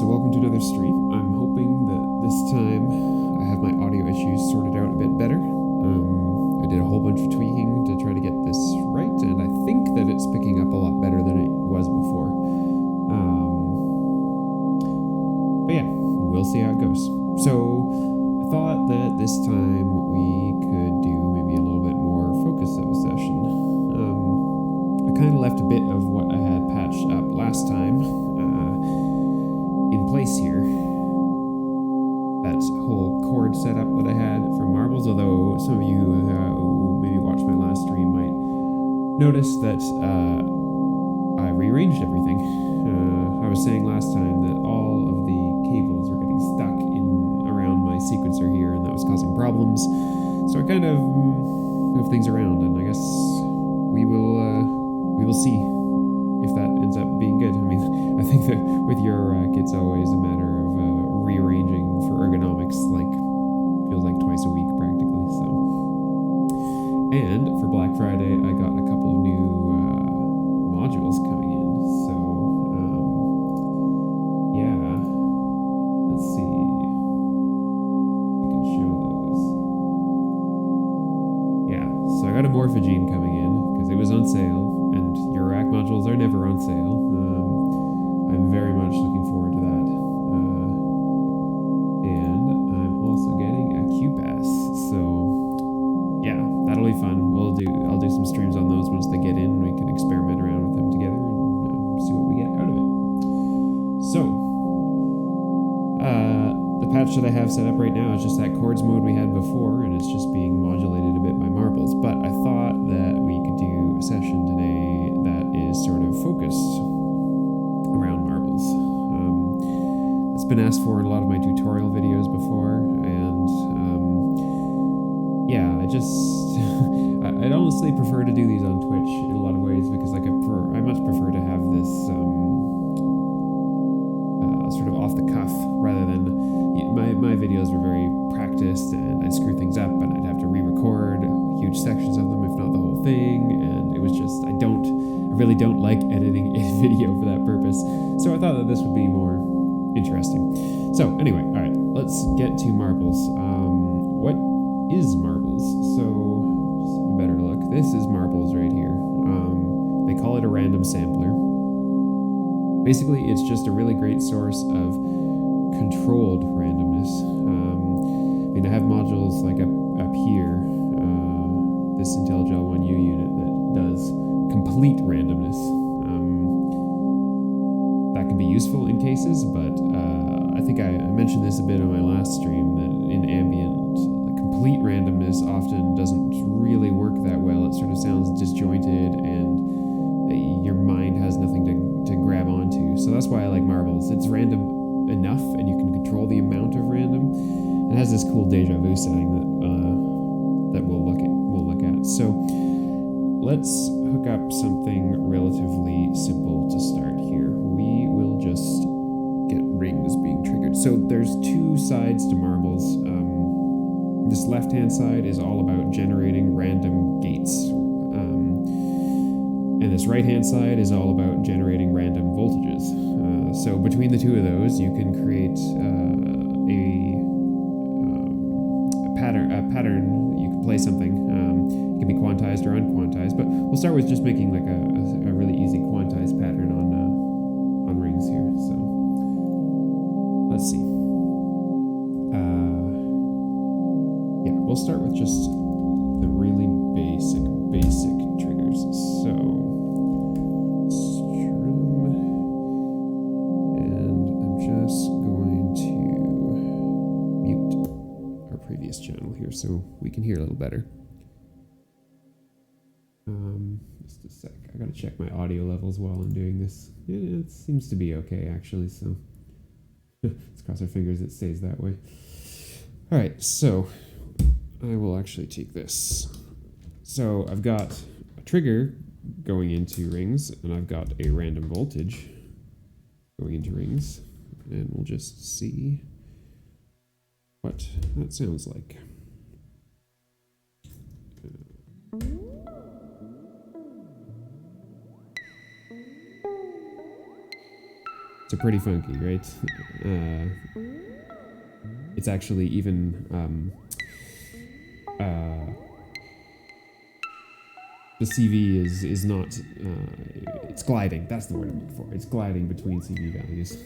so welcome to another stream. I'm hoping that this time I have my audio issues sorted out a bit better. I did a whole bunch of tweaking to try to get this right, and I think that it's picking up a lot better than it was before. But yeah, we'll see how it goes. So I thought that this time we could do maybe a little bit more focus of a session. I kind of left a bit of what I had patched up last time in place here. That whole chord setup that I had from Marbles, although some of you who maybe watched my last stream might notice that I rearranged everything. I was saying last time that all of the cables were getting stuck in around my sequencer here, and that was causing problems. So I kind of moved things around, and I guess we will see if that ends up being good. I mean, I think that with eurorack, it's always a matter of rearranging for ergonomics, like feels like twice a week practically. So, and for Black Friday, I got a couple of new modules coming in. So, yeah, let's see. I can show those. Yeah, so I got a Morphogene coming in because it was on sale. And eurorack modules are never on sale. I'm very much looking forward to that. And I'm also getting a QPass. So yeah, that'll be fun. I'll do some streams on those once they get in. We can experiment around with them together and see what we get out of it. So the patch that I have set up right now is just that chords mode we had before, and it's just being modulated a bit by Marbles. But I thought that we could do a session today that is sort of focused around Marbles. It's been asked for in a lot of my tutorial videos before, and yeah, I'd honestly prefer to do these on Twitch in a lot of ways, because like I much prefer to have this sort of off the cuff rather than my videos were very practiced, and I'd screw things up and I'd have to re-record huge sections of them, if not the whole thing, and it was just I really don't like editing a video for that purpose. So I thought that this would be more interesting. So anyway, all right, let's get to Marbles. What is Marbles? So just have a better look. This is Marbles right here. They call it a random sampler. Basically, it's just a really great source of controlled randomness. I mean, I have modules like up here, this IntelliGel 1U unit that does complete randomness. That can be useful in cases, but I think I mentioned this a bit on my last stream, that in ambient, complete randomness often doesn't really work that well. It sort of sounds disjointed, and your mind has nothing to grab onto. So that's why I like Marbles. It's random enough, and you can control the amount of random. It has this cool Deja Vu setting that we'll look at. So let's hook up something relatively simple to start here. We will just get rings being triggered. So there's two sides to Marbles. This left-hand side is all about generating random gates. And this right-hand side is all about generating random voltages. So between the two of those, you can create a pattern. You can play something. It can be quantized or unquantized, but we'll start with just making like a really easy quantized pattern on rings here. So let's see. Yeah, we'll start with just the really basic triggers. So strum, and I'm just going to mute our previous channel here so we can hear a little better. Just a sec. I gotta check my audio levels while I'm doing this. It seems to be okay, actually, so let's cross our fingers it stays that way. Alright, so I will actually take this. So I've got a trigger going into rings, and I've got a random voltage going into rings, and we'll just see what that sounds like. So pretty funky, right? It's actually even the CV is not it's gliding. That's the word I'm looking for. It's gliding between CV values.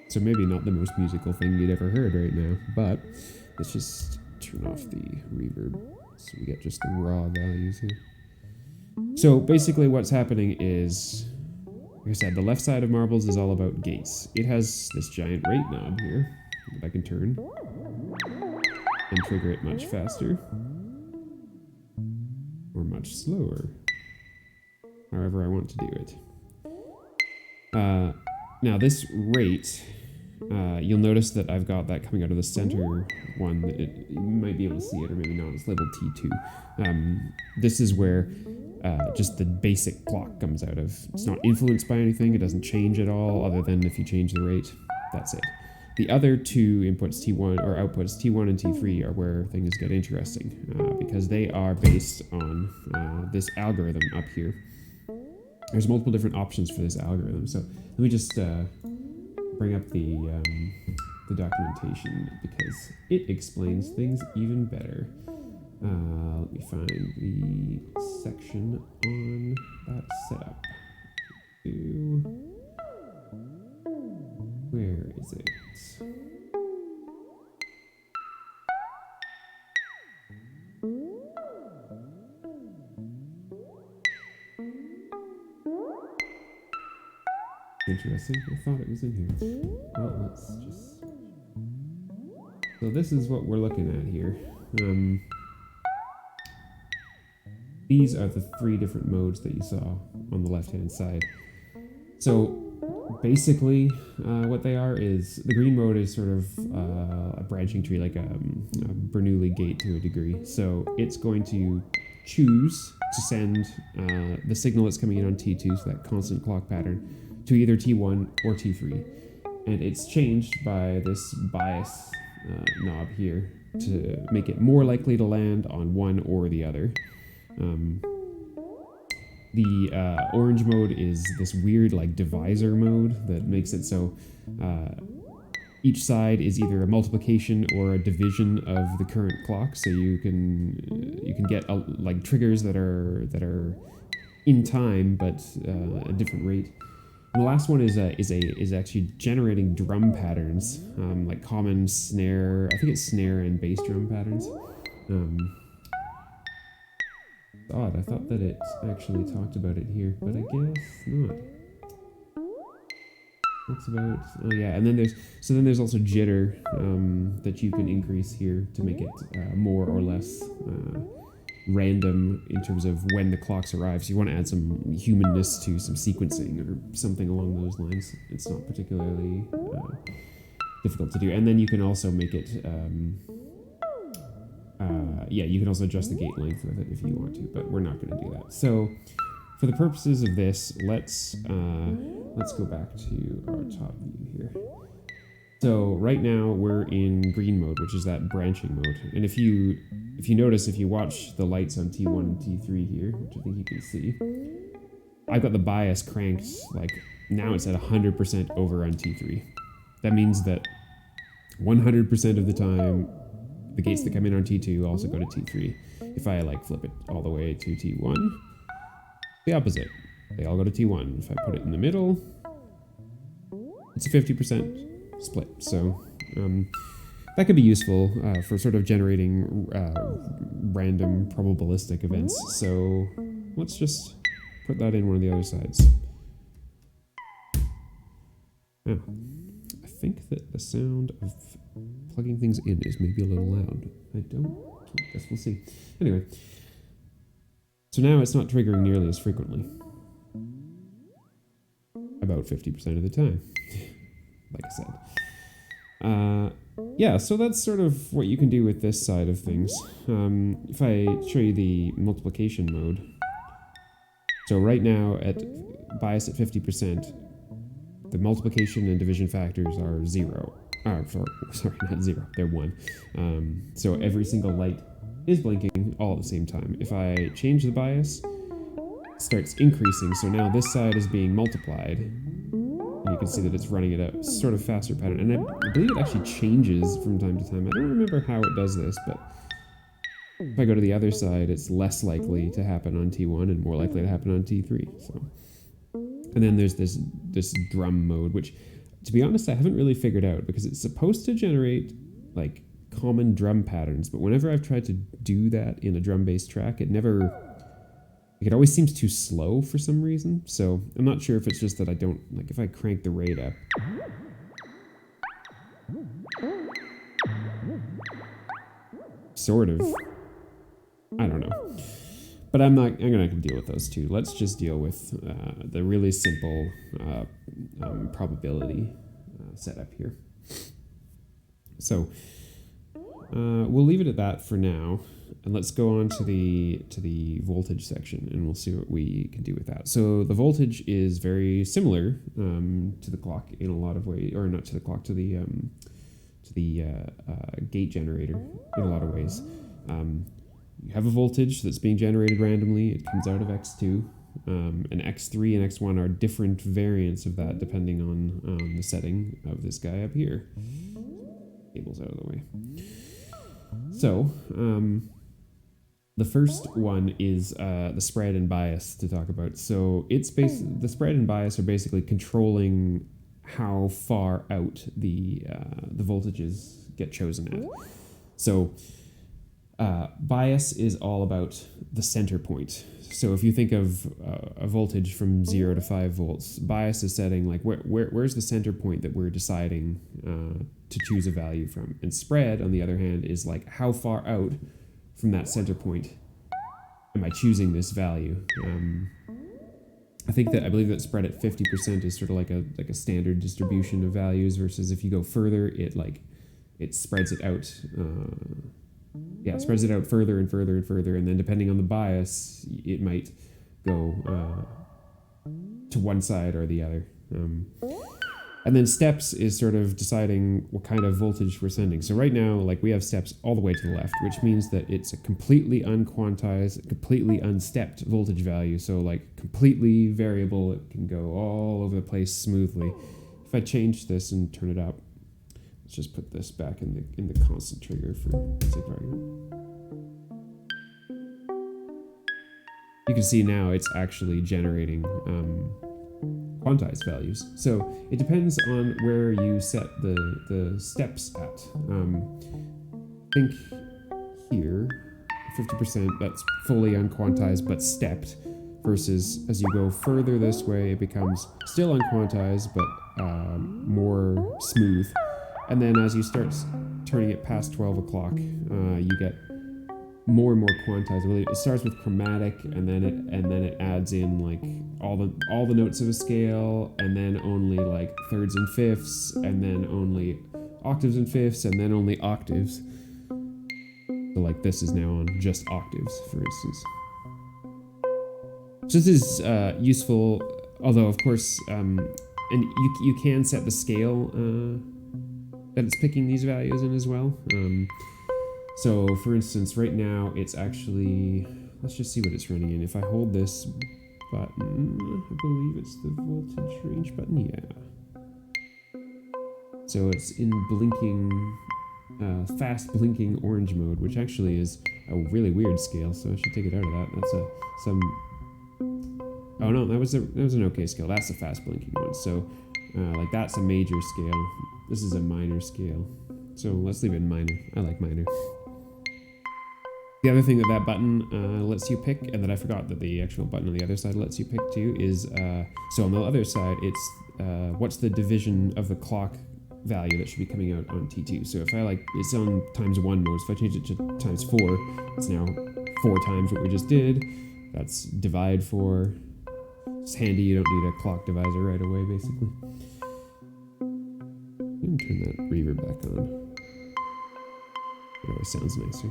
So maybe not the most musical thing you'd ever heard right now, but let's just turn off the reverb so we get just the raw values here. So basically what's happening is, like I said, the left side of Marbles is all about gates. It has this giant rate knob here that I can turn and trigger it much faster or much slower, however I want to do it. Now this rate, you'll notice that I've got that coming out of the center one. That you might be able to see it, or maybe not. It's labeled T2. This is where just the basic clock comes out of. It's not influenced by anything. It doesn't change at all, other than if you change the rate. That's it. The other two inputs, T1 or outputs, T1 and T3, are where things get interesting because they are based on this algorithm up here. There's multiple different options for this algorithm. So let me just bring up the documentation because it explains things even better. Let me find the section on that setup. Where is it? Interesting. I thought it was in here. Well, let's just... So this is what we're looking at here. These are the three different modes that you saw on the left-hand side. So basically, what they are is the green mode is sort of a branching tree, like a Bernoulli gate to a degree. So it's going to choose to send the signal that's coming in on T2, so that constant clock pattern, to either T1 or T3. And it's changed by this bias knob here to make it more likely to land on one or the other. The orange mode is this weird like divisor mode that makes it so each side is either a multiplication or a division of the current clock. So you can get like triggers that are in time but a different rate. And the last one is actually generating drum patterns, like common snare. I think it's snare and bass drum patterns. It's odd. I thought that it actually talked about it here, but I guess not. What's about? Oh yeah, and then there's also jitter that you can increase here to make it more or less random in terms of when the clocks arrive. So you want to add some humanness to some sequencing or something along those lines. It's not particularly difficult to do. And then you can also make it, yeah, you can also adjust the gate length with it if you want to, but we're not going to do that. So for the purposes of this, let's go back to our top view here. So right now we're in green mode, which is that branching mode. And if you notice, if you watch the lights on T1 and T3 here, which I think you can see, I've got the bias cranked, like now it's at 100% over on T3. That means that 100% of the time, the gates that come in on T2 also go to T3. If I like flip it all the way to T1, the opposite. They all go to T1. If I put it in the middle, it's a 50% split. So that could be useful for sort of generating random probabilistic events. So let's just put that in one of the other sides. Now, I think that the sound of plugging things in is maybe a little loud. I guess we'll see. Anyway, so now it's not triggering nearly as frequently. About 50% of the time, like I said. Yeah, so that's sort of what you can do with this side of things. If I show you the multiplication mode, so right now at bias at 50%, the multiplication and division factors are 0. Sorry, not 0, they're 1. So every single light is blinking all at the same time. If I change the bias, it starts increasing, so now this side is being multiplied And you can see that it's running at a sort of faster pattern. And I believe it actually changes from time to time. I don't remember how it does this, but if I go to the other side, it's less likely to happen on T1 and more likely to happen on T3. So, and then there's this drum mode, which, to be honest, I haven't really figured out because it's supposed to generate like common drum patterns, but whenever I've tried to do that in a drum-based track, it always seems too slow for some reason. So I'm not sure if it's just that I don't, like if I crank the rate up. Sort of. I don't know. But I'm gonna deal with those two. Let's just deal with the really simple probability setup here. So we'll leave it at that for now. And let's go on to the voltage section, and we'll see what we can do with that. So the voltage is very similar to the clock in a lot of ways, or not to the clock, to the gate generator in a lot of ways. You have a voltage that's being generated randomly. It comes out of X2, and X3 and X1 are different variants of that depending on the setting of this guy up here. Cable's out of the way. So, the first one is the spread and bias to talk about. So the spread and bias are basically controlling how far out the voltages get chosen at. So bias is all about the center point. So if you think of a voltage from 0 to 5 volts, bias is setting like where's the center point that we're deciding to choose a value from. And spread, on the other hand, is like how far out from that center point am I choosing this value. I believe that spread at 50% is sort of like a standard distribution of values, versus if you go further, it spreads it out. It spreads it out further and further and further, and then depending on the bias, it might go to one side or the other. And then steps is sort of deciding what kind of voltage we're sending. So right now, like, we have steps all the way to the left, which means that it's a completely unquantized, completely unstepped voltage value. So like completely variable, it can go all over the place smoothly. If I change this and turn it up, let's just put this back in the constant trigger for sake of argument. You can see now it's actually generating quantized values. So it depends on where you set the steps at. I think here, 50%, that's fully unquantized but stepped, versus as you go further this way, it becomes still unquantized but more smooth. And then as you start turning it past 12 o'clock, you get more and more quantized. Really, it starts with chromatic, and then it adds in like all the notes of a scale, and then only like thirds and fifths, and then only octaves and fifths, and then only octaves. So like this is now on just octaves, for instance. So this is useful, although of course, and you can set the scale that it's picking these values in as well. So for instance, right now it's actually, let's just see what it's running in. If I hold this button, I believe it's the voltage range button, yeah. So it's in blinking, fast blinking orange mode, which actually is a really weird scale, so I should take it out of that. That's oh no, that was an okay scale. That's a fast blinking one. So like that's a major scale. This is a minor scale. So let's leave it in minor. I like minor. The other thing that button lets you pick, and that I forgot that the actual button on the other side lets you pick too, is, so on the other side, it's what's the division of the clock value that should be coming out on T2. So if I it's on ×1 mode, so if I change it to ×4, it's now 4 times what we just did. That's divide 4. It's handy, you don't need a clock divisor right away, basically. Let me turn that reverb back on. It always sounds nicer.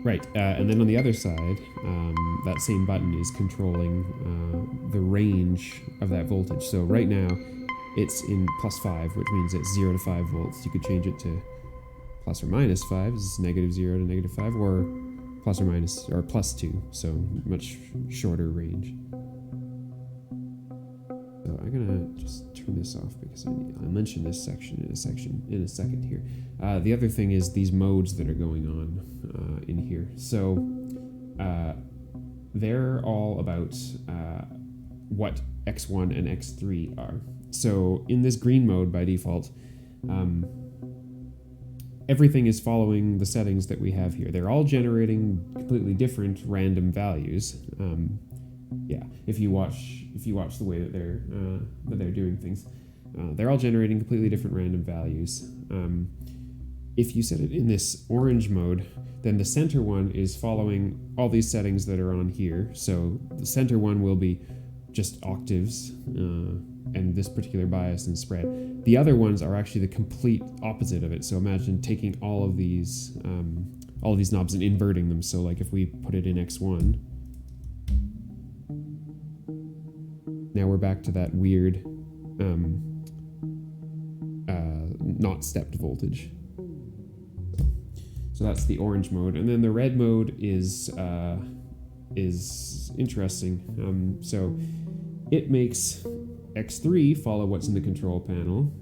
Right, and then on the other side, that same button is controlling the range of that voltage. So right now, it's in +5, which means it's 0 to 5 volts. You could change it to ±5, this is -0 to -5, or plus or minus, or +2, so much shorter range. just turn this off because I'll mention this section in a second here. The other thing is these modes that are going on in here. So they're all about what X1 and X3 are. So in this green mode by default, everything is following the settings that we have here. They're all generating completely different random values. Yeah, if you watch the way that they're doing things, they're all generating completely different random values. If you set it in this orange mode, then the center one is following all these settings that are on here. So the center one will be just octaves and this particular bias and spread. The other ones are actually the complete opposite of it. So imagine taking all of these knobs and inverting them. So like if we put it in X1, now we're back to that weird not stepped voltage. So that's the orange mode, and then the red mode is interesting. So it makes X3 follow what's in the control panel.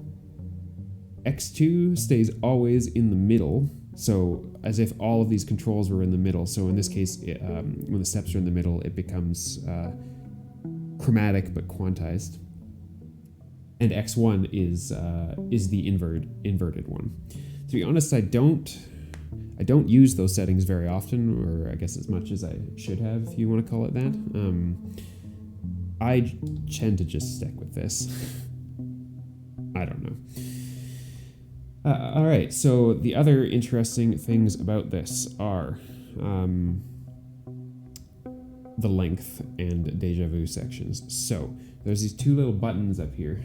X2 stays always in the middle, so as if all of these controls were in the middle. So in this case, when the steps are in the middle, it becomes chromatic but quantized. And X1 is the inverted one. To be honest, I don't use those settings very often, or I guess as much as I should have, if you want to call it that. I tend to just stick with this. I don't know. All right, so the other interesting things about this are the length and Deja Vu sections. So there's these two little buttons up here.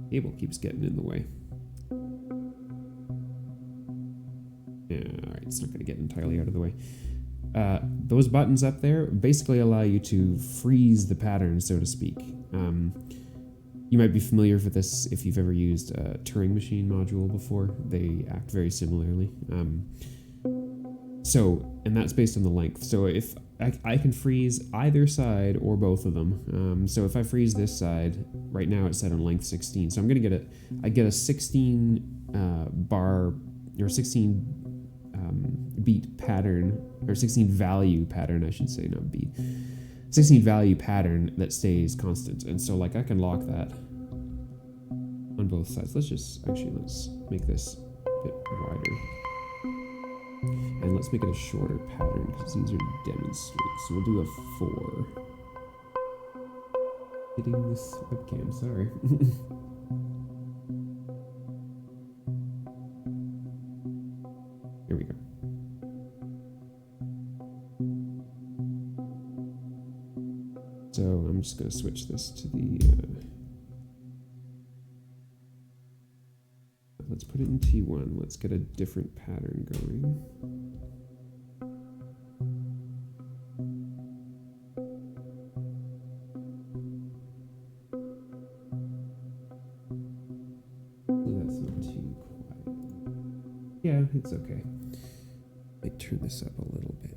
Cable keeps getting in the way. Yeah, all right, it's not going to get entirely out of the way. Those buttons up there basically allow you to freeze the pattern, so to speak. You might be familiar with this if you've ever used a Turing machine module before. They act very similarly. And that's based on the length. So if I can freeze either side or both of them. So if I freeze this side, right now it's set on length 16. So I'm going to get a 16 bar or 16 beat pattern, or 16 value pattern, I should say, not beat. 16 value pattern that stays constant. And so like I can lock that on both sides. Let's make this a bit wider. And let's make it a shorter pattern because it's easier to demonstrate. So we'll do a 4. Hitting this webcam, sorry. Here we go. So I'm just going to switch this to the... let's put it in T1. Let's get a different pattern going. That's not too quiet. Yeah, it's okay. I turn this up a little bit.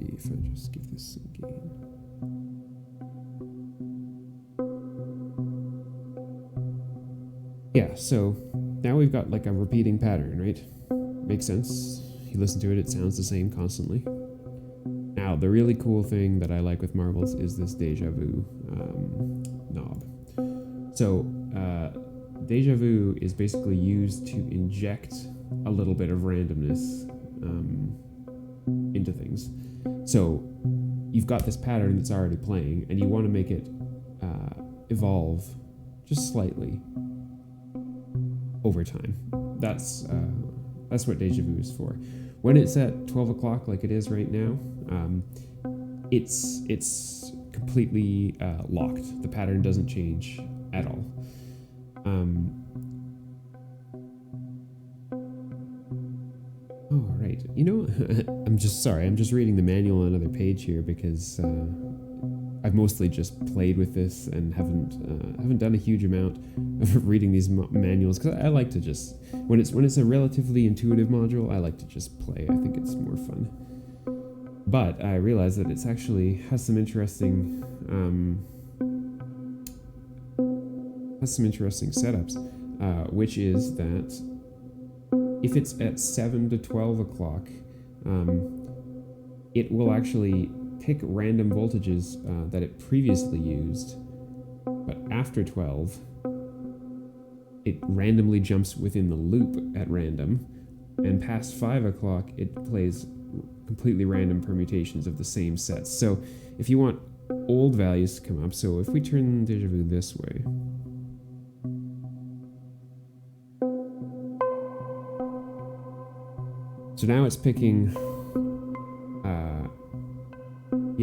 If I just give this some gain. Yeah, so now we've got like a repeating pattern, right? Makes sense. You listen to it, it sounds the same constantly. Now, the really cool thing that I like with Marbles is this Deja Vu knob. So, Deja Vu is basically used to inject a little bit of randomness into things. So, you've got this pattern that's already playing, and you want to make it evolve just slightly over time. That's what Deja Vu is for. When it's at 12 o'clock like it is right now, it's completely locked. The pattern doesn't change at all. All right. You know, I'm just reading the manual on another page here because I've mostly just played with this and haven't done a huge amount of reading these manuals because I like to just when it's a relatively intuitive module, I like to just play. I think it's more fun. But I realized that it's actually has some interesting setups, which is that if it's at 7 to 12 o'clock, it will actually pick random voltages that it previously used, but after 12, it randomly jumps within the loop at random, and past 5 o'clock, it plays completely random permutations of the same sets. So if you want old values to come up, so if we turn Deja Vu this way, so now it's picking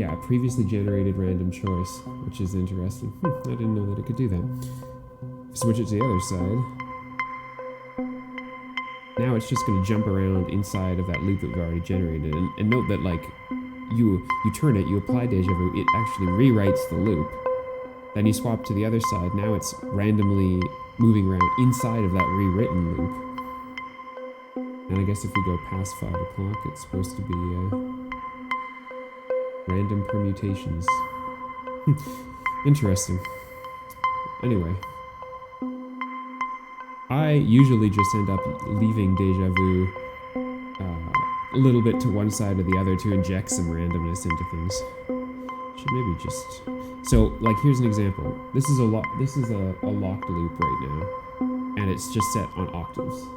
a previously generated random choice, which is interesting. I didn't know that it could do that. Switch it to the other side. Now it's just going to jump around inside of that loop that we've already generated. And note that, like, you turn it, you apply Deja Vu, it actually rewrites the loop. Then you swap to the other side. Now it's randomly moving around inside of that rewritten loop. And I guess if we go past 5 o'clock, it's supposed to be random permutations. Interesting. Anyway, I usually just end up leaving Deja Vu a little bit to one side or the other to inject some randomness into things. Should maybe just... So, like, here's an example. This is a locked loop right now, and it's just set on octaves.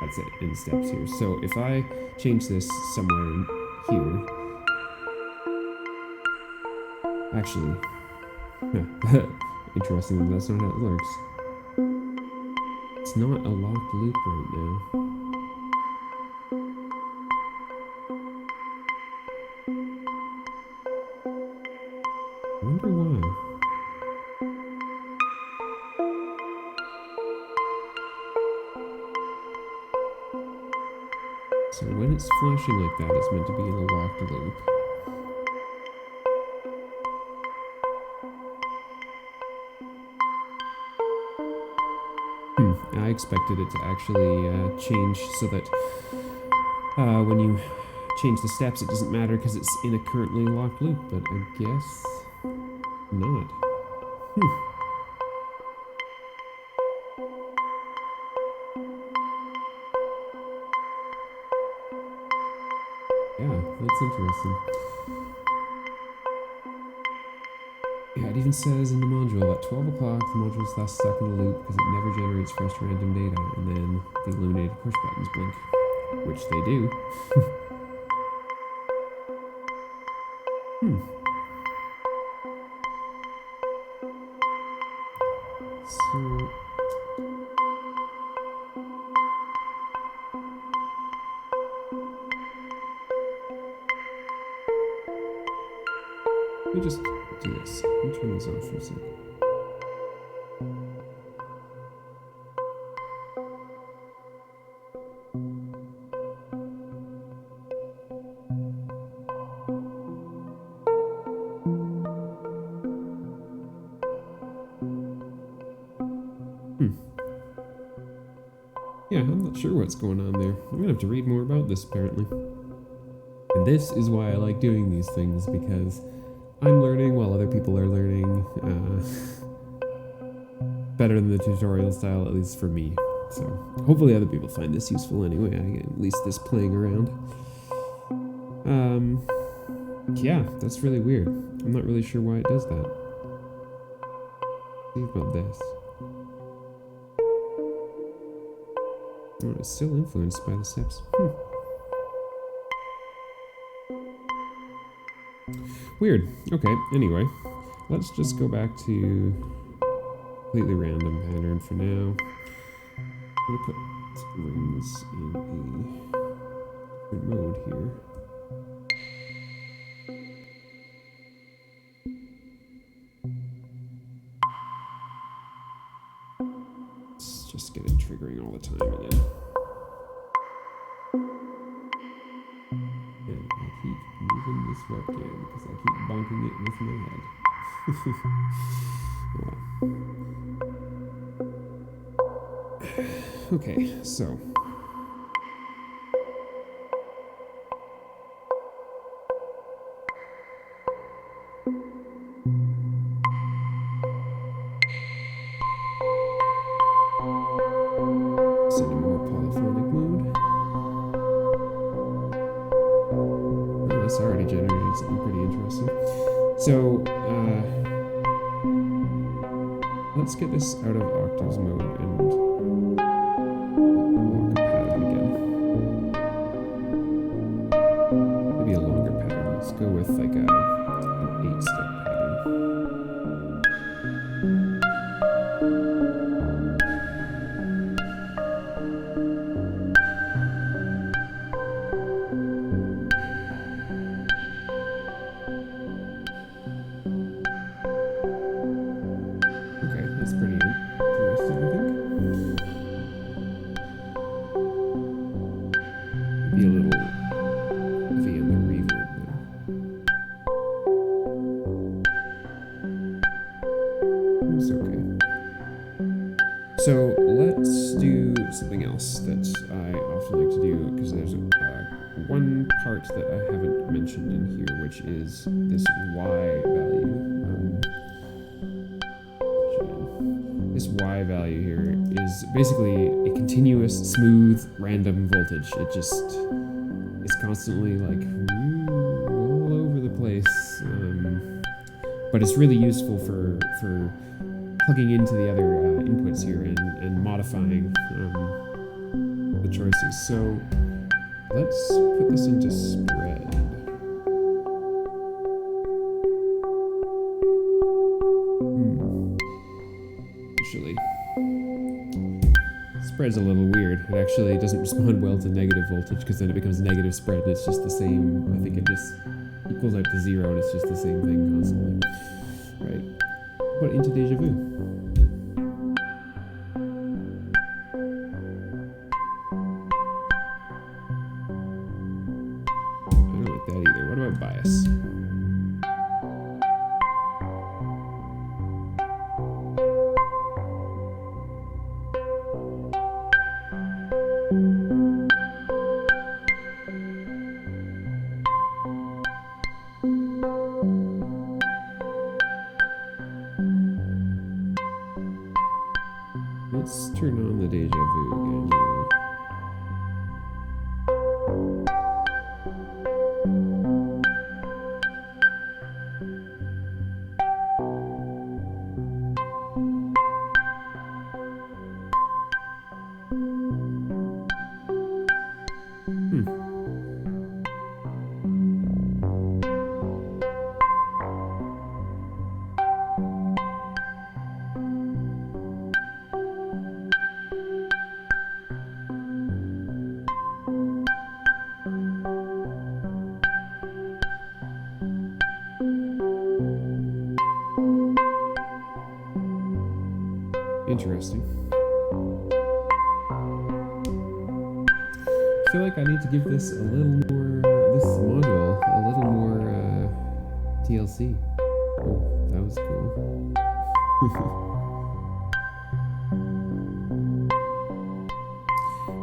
That's it, in steps here. So if I change this somewhere in here... Actually... Interesting, that's not how it works. It's not a locked loop right now. I wonder why. So when it's flashing like that, it's meant to be in a locked loop. I expected it to actually change so that when you change the steps, it doesn't matter because it's in a currently locked loop, but I guess not. Yeah, that's interesting. Yeah, it even says in the module at 12 o'clock, the module is thus stuck in a loop because it never generates fresh random data, and then the illuminated push buttons blink, which they do. So... let me just do this. Let me turn this off for a second. Yeah, I'm not sure what's going on there. I'm gonna have to read more about this, apparently. And this is why I like doing these things, because I'm learning while other people are learning. Better than the tutorial style, at least for me. So hopefully other people find this useful anyway. I get at least this playing around. Yeah, that's really weird. I'm not really sure why it does that. See about this. Oh, it's still influenced by the steps. Weird. Okay, anyway. Let's just go back to completely random pattern for now. I'm gonna put rings in a different mode here. Let's just get it triggering all the time again. And I keep moving this webcam because I keep bonking it with my head. Well. Okay, so. So, let's get this out of octaves mode and lock a pattern again. Maybe a longer pattern. Let's go with like an 8-step pattern. Okay, that's pretty interesting, I think. Maybe a little heavy on the reverb there. It's okay. So let's do something else that I often like to do, because there's one part that I haven't mentioned in here, which is this Y value. This Y value here is basically a continuous, smooth, random voltage. It just is constantly like all over the place, but it's really useful for plugging into the other inputs here and modifying the choices. So let's put this into spread. Actually, spread's a little weird. It actually doesn't respond well to negative voltage, because then it becomes negative spread. It's just the same. I think it just equals out to 0, and it's just the same thing constantly. Right. But into Deja Vu. I don't like that either. What about bias? Let's turn on the Deja Vu again. Interesting. I feel like I need to give this a little more, this module, a little more TLC. Oh, that was cool.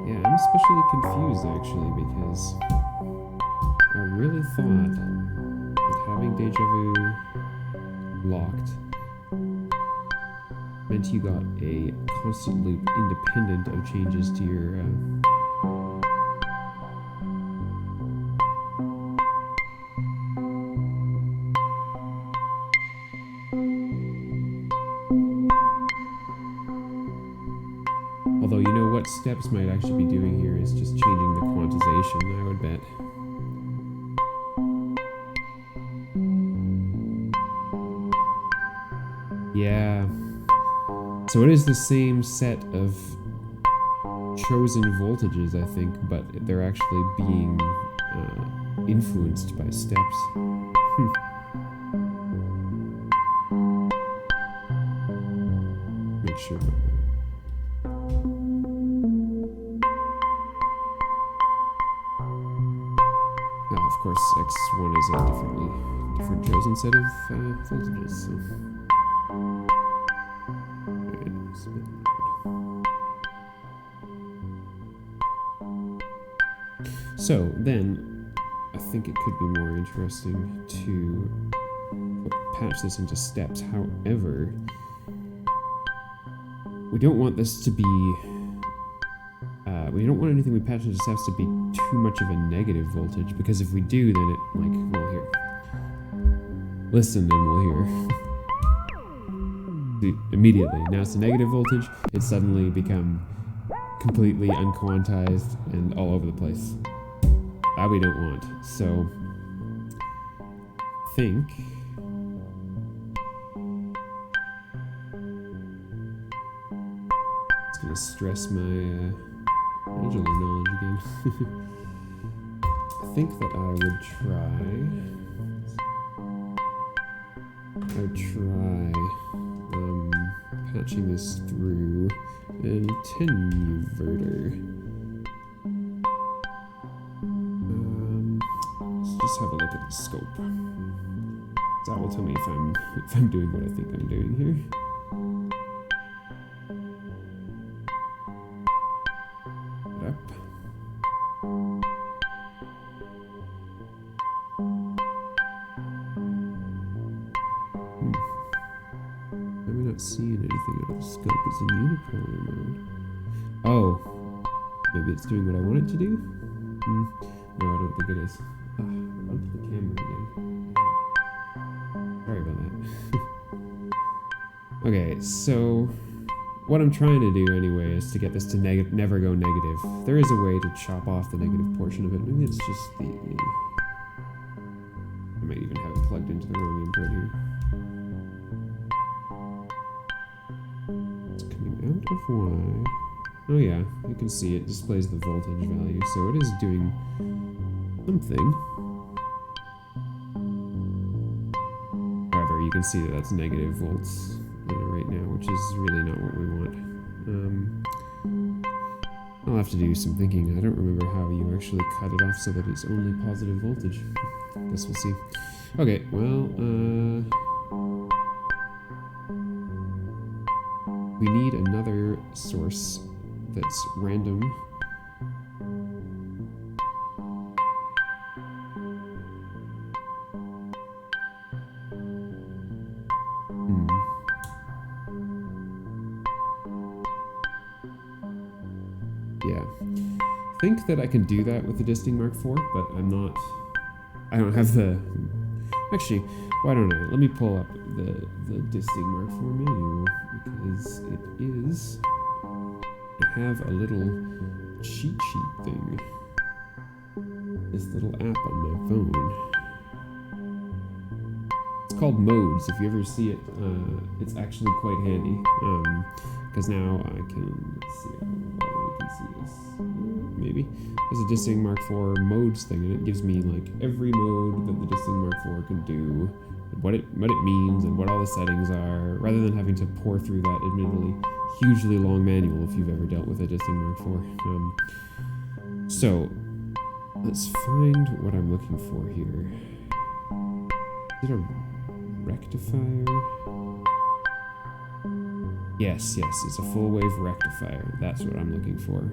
Yeah, I'm especially confused actually, because I really thought that having Deja Vu locked meant you got a constant loop independent of changes to your although, you know what steps might actually be doing here is just changing the quantization, I would bet. Yeah. So it is the same set of chosen voltages, I think, but they're actually being influenced by steps. Make sure about that. Now, of course, X1 is a different chosen set of voltages. So. So then, I think it could be more interesting to patch this into steps. However, we don't want this to be, we don't want anything we patch into steps to be too much of a negative voltage, because if we do, then it, like, well, here. Listen and we'll hear. Immediately. Now it's a negative voltage. It's suddenly become completely unquantized and all over the place. That we don't want. So, think. It's gonna stress my modular knowledge again. I think that I would try patching this through an attenuverter. Let's just have a look at the scope. That will tell me if I'm doing what I think I'm doing here. Up. I'm not seeing anything out of the scope. It's in unipolar mode. Oh, maybe it's doing what I want it to do? No, I don't think it is. Onto the camera again. Sorry about that. Okay, so what I'm trying to do anyway is to get this to never go negative. There is a way to chop off the negative portion of it. Maybe it's just the... I might even have it plugged into the wrong input here. It's coming out of Y. Oh yeah, you can see it displays the voltage value, so it is doing something. However, you can see that that's negative volts right now, which is really not what we want. I'll have to do some thinking. I don't remember how you actually cut it off so that it's only positive voltage. Guess we'll see. Okay, well, we need another source that's random. Yeah. I think that I can do that with the Disting Mark IV, but I don't have the... Actually, why don't I? Let me pull up the Disting Mark IV manual, because it is... I have a little cheat sheet thing. This little app on my phone. It's called Modes. If you ever see it, it's actually quite handy. Because now I can... Let's see how well we can see this. Maybe. There's a Disting Mark IV modes thing, and it gives me like every mode that the Disting Mark IV can do, what it means, and what all the settings are, rather than having to pour through that admittedly hugely long manual if you've ever dealt with a Disting Mark IV. So let's find what I'm looking for here. Is it a rectifier? Yes, it's a full wave rectifier. That's what I'm looking for.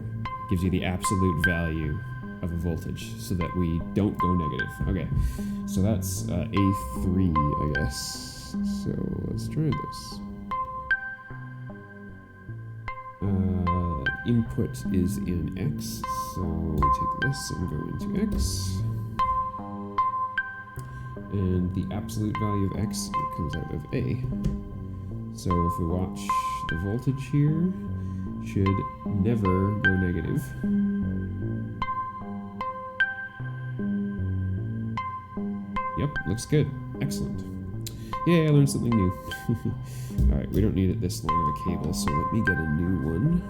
Gives you the absolute value of a voltage so that we don't go negative. Okay, so that's A3, I guess. So let's try this. Input is in X, so we take this and go into X. And the absolute value of X, it comes out of A. So if we watch the voltage here, should never go negative. Yep, looks good. Excellent. Yay, I learned something new. Alright, we don't need it this long of a cable, so let me get a new one.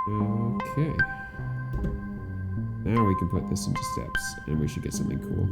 Okay. Now we can put this into steps, and we should get something cool.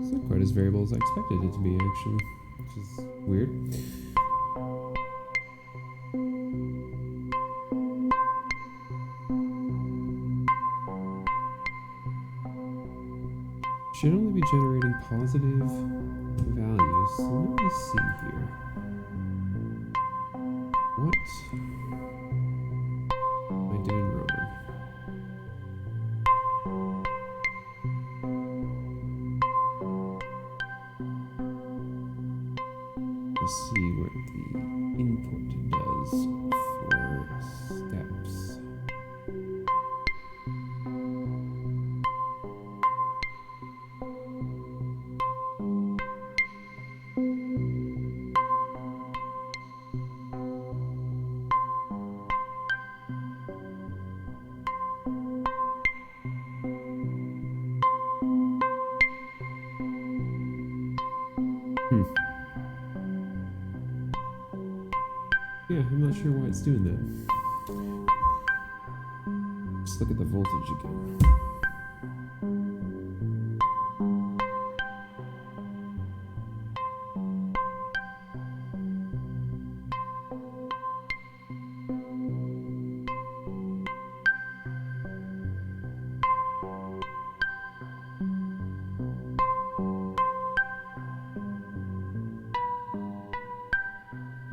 It's not quite as variable as I expected it to be, actually, which is weird. Should only be generating positive values. So let me see here. What am I doing wrong? Let's see what the input does for steps. Yeah, I'm not sure why it's doing that. Just look at the voltage again.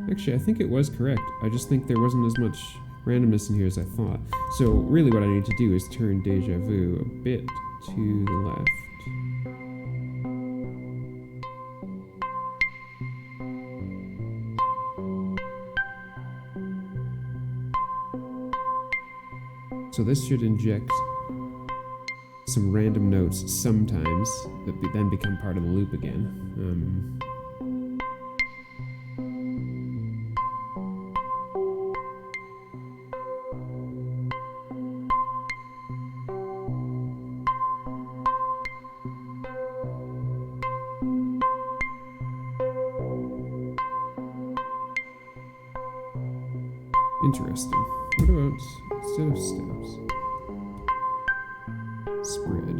Actually, I think it was correct. I just think there wasn't as much randomness in here as I thought. So really what I need to do is turn Deja Vu a bit to the left. So this should inject some random notes sometimes that then become part of the loop again. Interesting. What about, instead of steps, spread?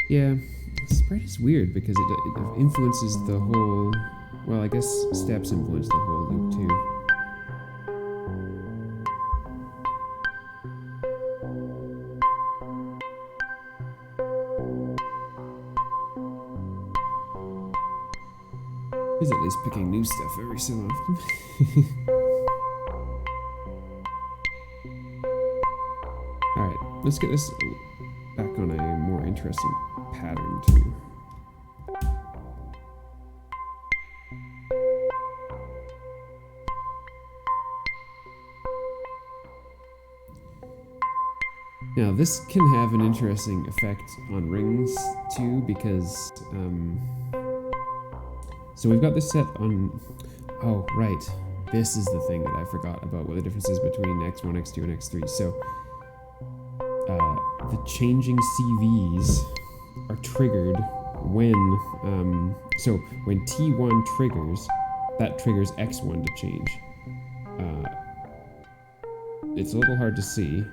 Yeah, spread is weird because it influences the whole, well, I guess steps influence the whole loop too. He's at least picking new stuff every so often. Alright, let's get this back on a more interesting pattern too. Now this can have an interesting effect on rings too, because so we've got this set on, oh right, this is the thing that I forgot about, what the difference is between X1, X2, and X3. So the changing CVs are triggered when, so when T1 triggers, that triggers X1 to change. It's a little hard to see,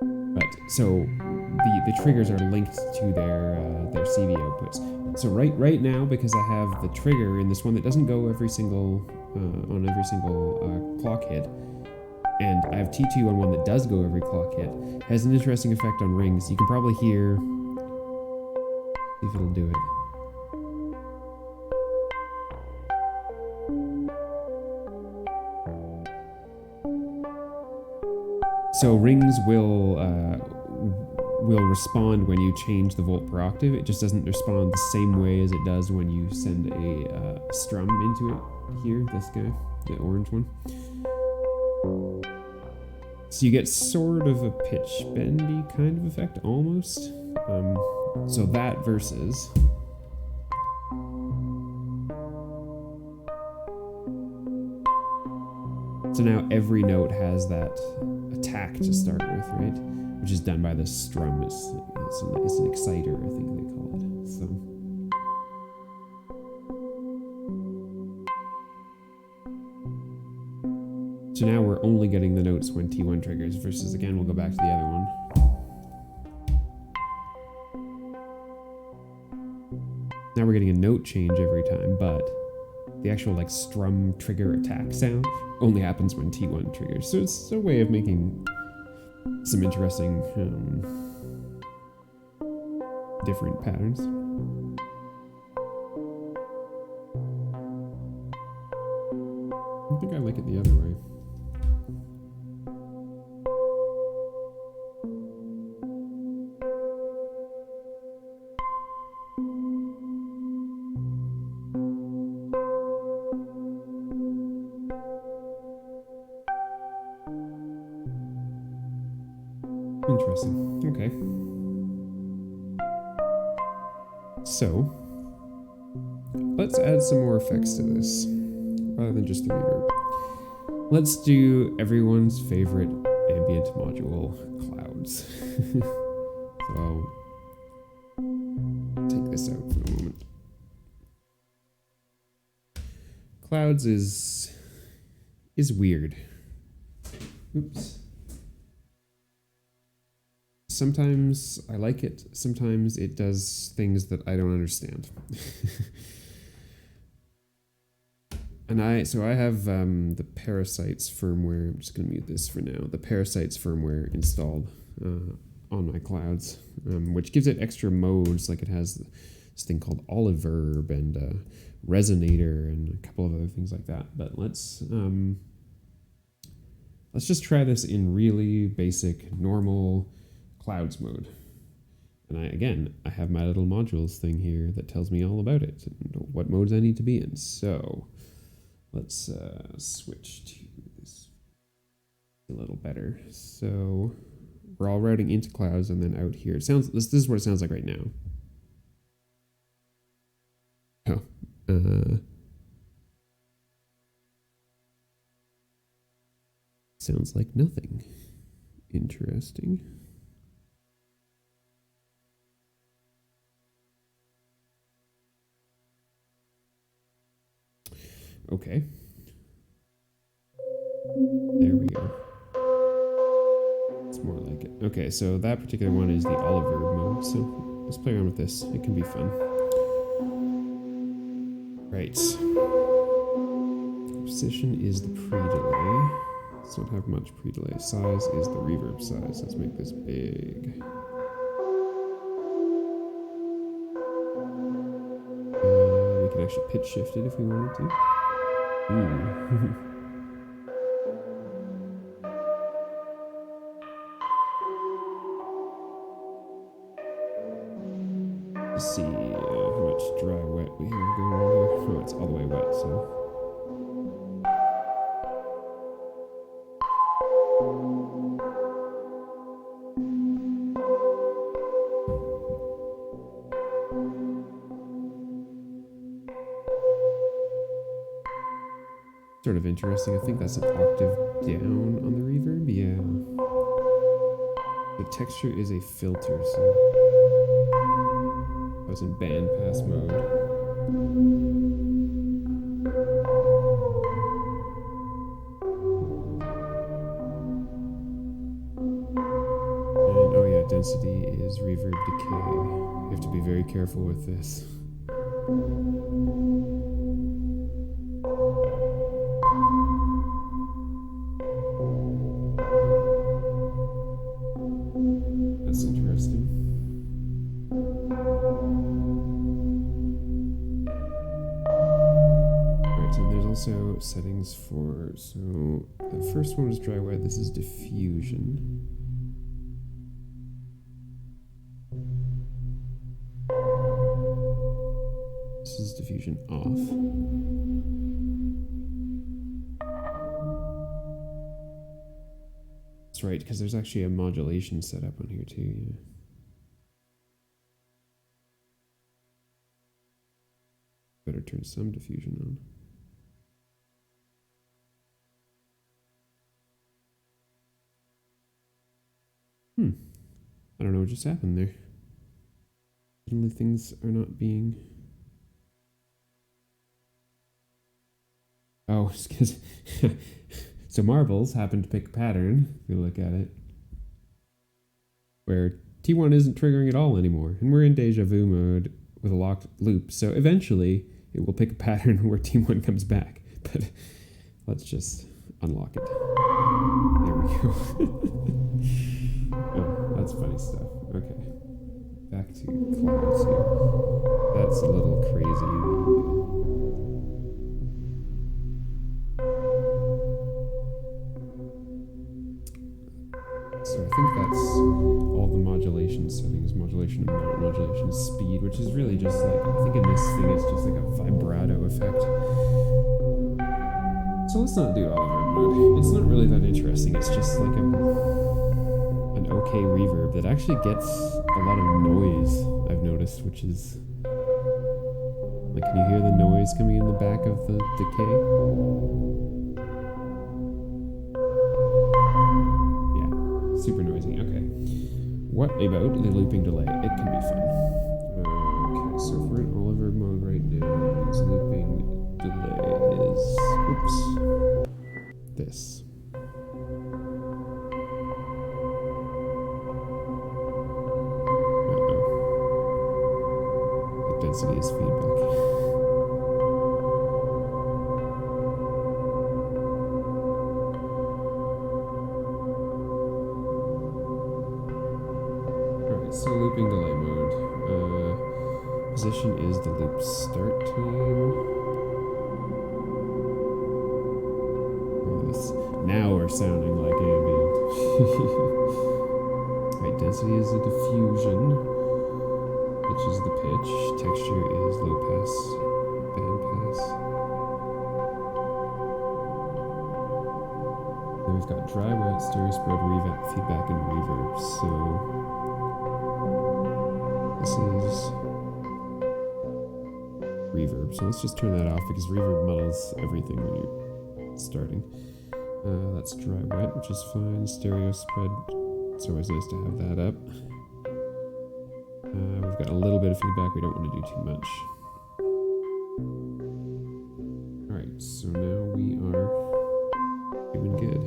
but so the triggers are linked to their CV outputs. So right now, because I have the trigger in this one that doesn't go every single on every single clock hit, and I have T2 on one that does go every clock hit, has an interesting effect on rings. You can probably hear, see if it'll do it. So rings will respond when you change the volt per octave. It just doesn't respond the same way as it does when you send a strum into it. Here, this guy, the orange one. So you get sort of a pitch bendy kind of effect, almost. So that versus. So now every note has that attack to start with, right? Which is done by the strum. It's an exciter, I think they call it. So now we're only getting the notes when T1 triggers, versus again, we'll go back to the other one. Now we're getting a note change every time, but the actual like strum trigger attack sound only happens when T1 triggers. So it's a way of making some interesting different patterns. I think I like it the other way. Interesting. Okay. So, let's add some more effects to this, rather than just the reverb. Let's do everyone's favorite ambient module, clouds. So I'll take this out for the moment. Clouds is weird. Oops. Sometimes I like it, sometimes it does things that I don't understand. And I have the Parasites firmware. I'm just going to mute this for now. The Parasites firmware installed on my clouds, which gives it extra modes. Like it has this thing called Oliverb and Resonator and a couple of other things like that. But let's just try this in really basic, normal clouds mode. And I have my little modules thing here that tells me all about it and what modes I need to be in. So let's switch to this a little better. So we're all routing into clouds and then out here. This is what it sounds like right now. Oh, sounds like nothing. Interesting. Okay. There we go. It's more like it. Okay, so that particular one is the Oliver mode. So let's play around with this. It can be fun. Right. Position is the pre-delay. Let's not have much pre-delay. Size is the reverb size. Let's make this big. We can actually pitch shift it if we wanted to. Ooh. Let's see how much dry wet we have going on here. Oh, it's all the way wet, so. Sort of interesting. I think that's an octave down on the reverb. Yeah. The texture is a filter, so I was in bandpass mode. And oh yeah, density is reverb decay. You have to be very careful with this. That's interesting. Right, so there's also settings for, so the first one is dry wet, this is diffusion. This is diffusion off. That's right, because there's actually a modulation set up on here too, yeah. Better turn some diffusion on. I don't know what just happened there. Suddenly things are not being... Oh, it's because... So Marbles happened to pick a pattern, if you look at it, where T1 isn't triggering at all anymore. And we're in Deja Vu mode with a locked loop. So eventually it will pick a pattern where T1 comes back. But let's just unlock it. There we go. Oh, that's funny stuff. Okay. Back to clouds here. That's a little crazy. So I think that's all the modulation settings, modulation amount, modulation speed, which is really just like, I think in this thing it's just like a vibrato effect. So let's not do Oliver mode. It's not really that interesting, it's just like an okay reverb that actually gets a lot of noise, I've noticed, which is... Like, can you hear the noise coming in the back of the decay? Super noisy, okay. What about the looping delay? It can be fun. Okay, so if we're in Oliver mode right now, this looping delay is, oops, this. Uh-oh. The density is feedback. So looping delay mode. Position is the loop start time. Oh, now we're sounding like ambient. Right, density is the diffusion. Pitch is the pitch. Texture is low pass, band pass. Then we've got dry, wet, stereo spread, reverb, feedback, and reverb. So this is reverb, so let's just turn that off because reverb muddles everything when you're starting. That's dry wet, which is fine. Stereo spread, it's always nice to have that up. We've got a little bit of feedback, we don't want to do too much. Alright, so now we are doing good.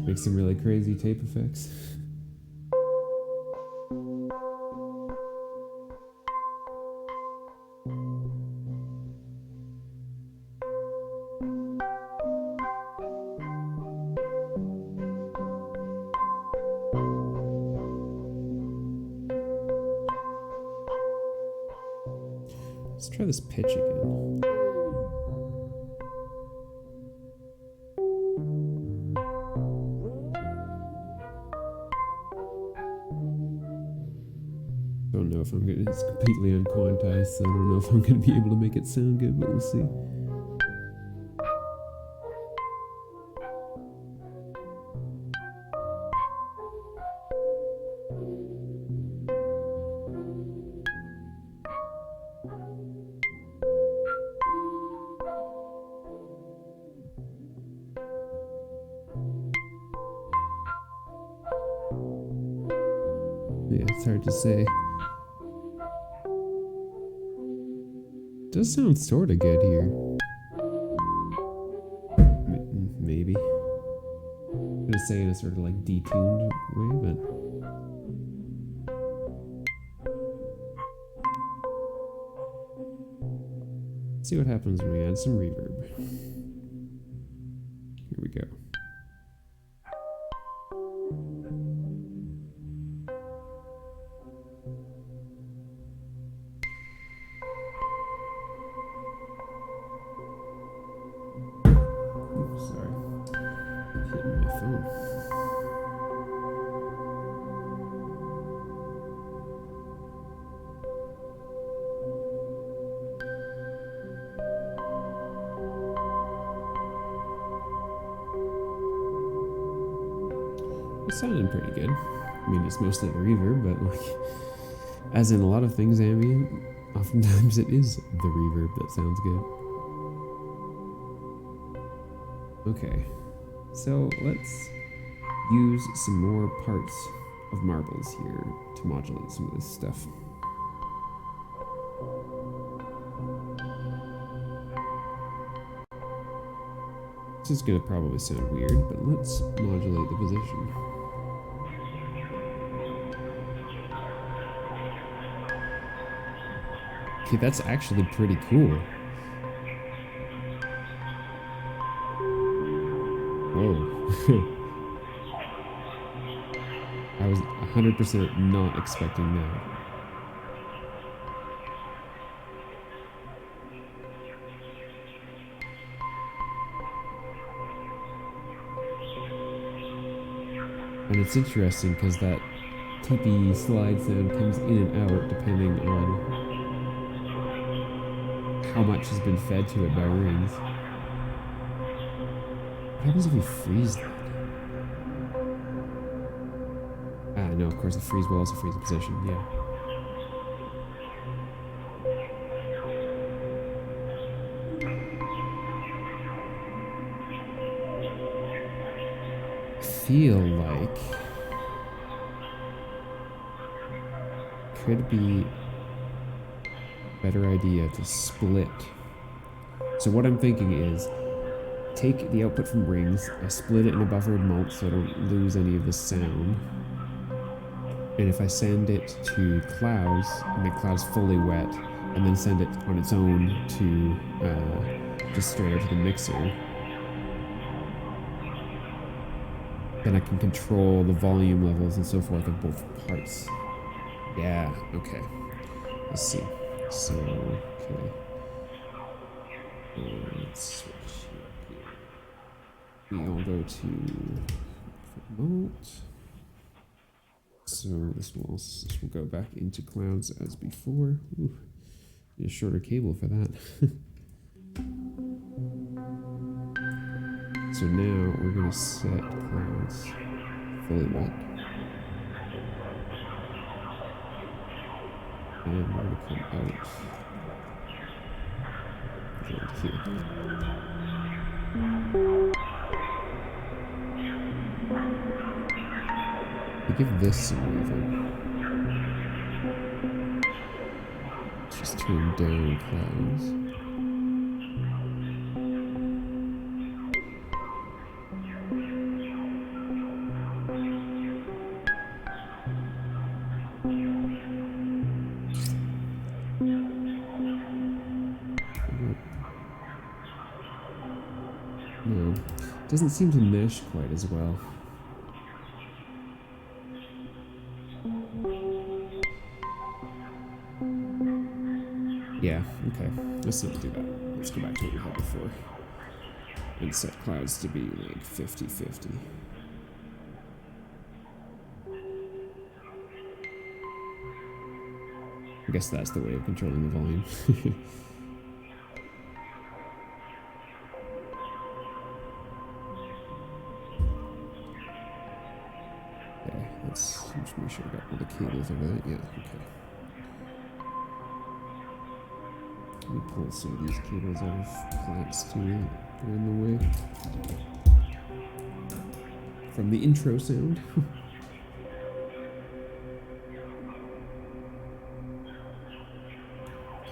Make some really crazy tape effects. Let's try this pitch again. Don't know if I'm gonna, it's completely unquantized, so I don't know if I'm gonna be able to make it sound good, but we'll see. Yeah, it's hard to say. Does sound sort of good here. Maybe. I'm gonna say in a sort of like detuned way, but. Let's see what happens when we add some reverb. Here we go. Sorry. I'm hitting my phone. It's sounding pretty good. I mean, it's mostly the reverb, but like, as in a lot of things ambient, oftentimes it is the reverb that sounds good. Okay, so let's use some more parts of Marbles here to modulate some of this stuff. This is gonna probably sound weird, but let's modulate the position. Okay, that's actually pretty cool. Whoa. I was 100% not expecting that. And it's interesting because that TP slide sound comes in and out depending on how much has been fed to it by rings. What happens if we freeze that? Ah, no, of course the freeze will also freeze the position, yeah. I feel like could be a better idea to split. So what I'm thinking is take the output from rings, I split it in a buffered mult so I don't lose any of the sound. And if I send it to clouds, make clouds fully wet, and then send it on its own to just straight out to the mixer, then I can control the volume levels and so forth of both parts. Yeah, okay. Let's see. So, okay. Let's switch here. We all go to remote. So this will go back into clouds as before. Ooh, need a shorter cable for that. So now we're gonna set clouds fully wet. And we're going to come out here. We give this some reverb. Just turn down clouds. No, doesn't seem to mesh quite as well. Yeah, okay. Let's not do that. Let's go back to what we had before. And set clouds to be like 50-50. I guess that's the way of controlling the volume. Okay, let's just make sure I got all the cables over that. Yeah, okay. Let me pull some of these cables out of Plaits too. They're in the way. From the intro sound.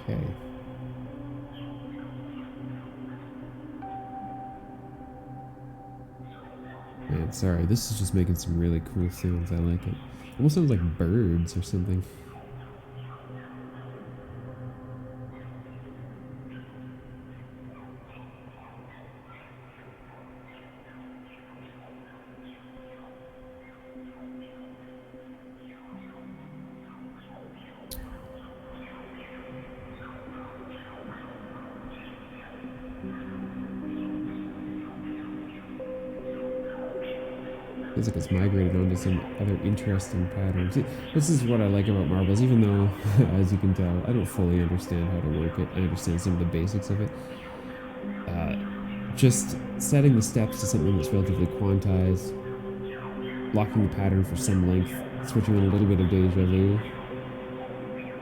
Okay. Man, sorry, this is just making some really cool sounds. I like it. Almost sounds like birds or something. Feels like it's migrated onto some other interesting patterns. This is what I like about marbles, even though, as you can tell, I don't fully understand how to work it. I understand some of the basics of it. Just setting the steps to something that's relatively quantized, locking the pattern for some length, switching on a little bit of Deja Vu.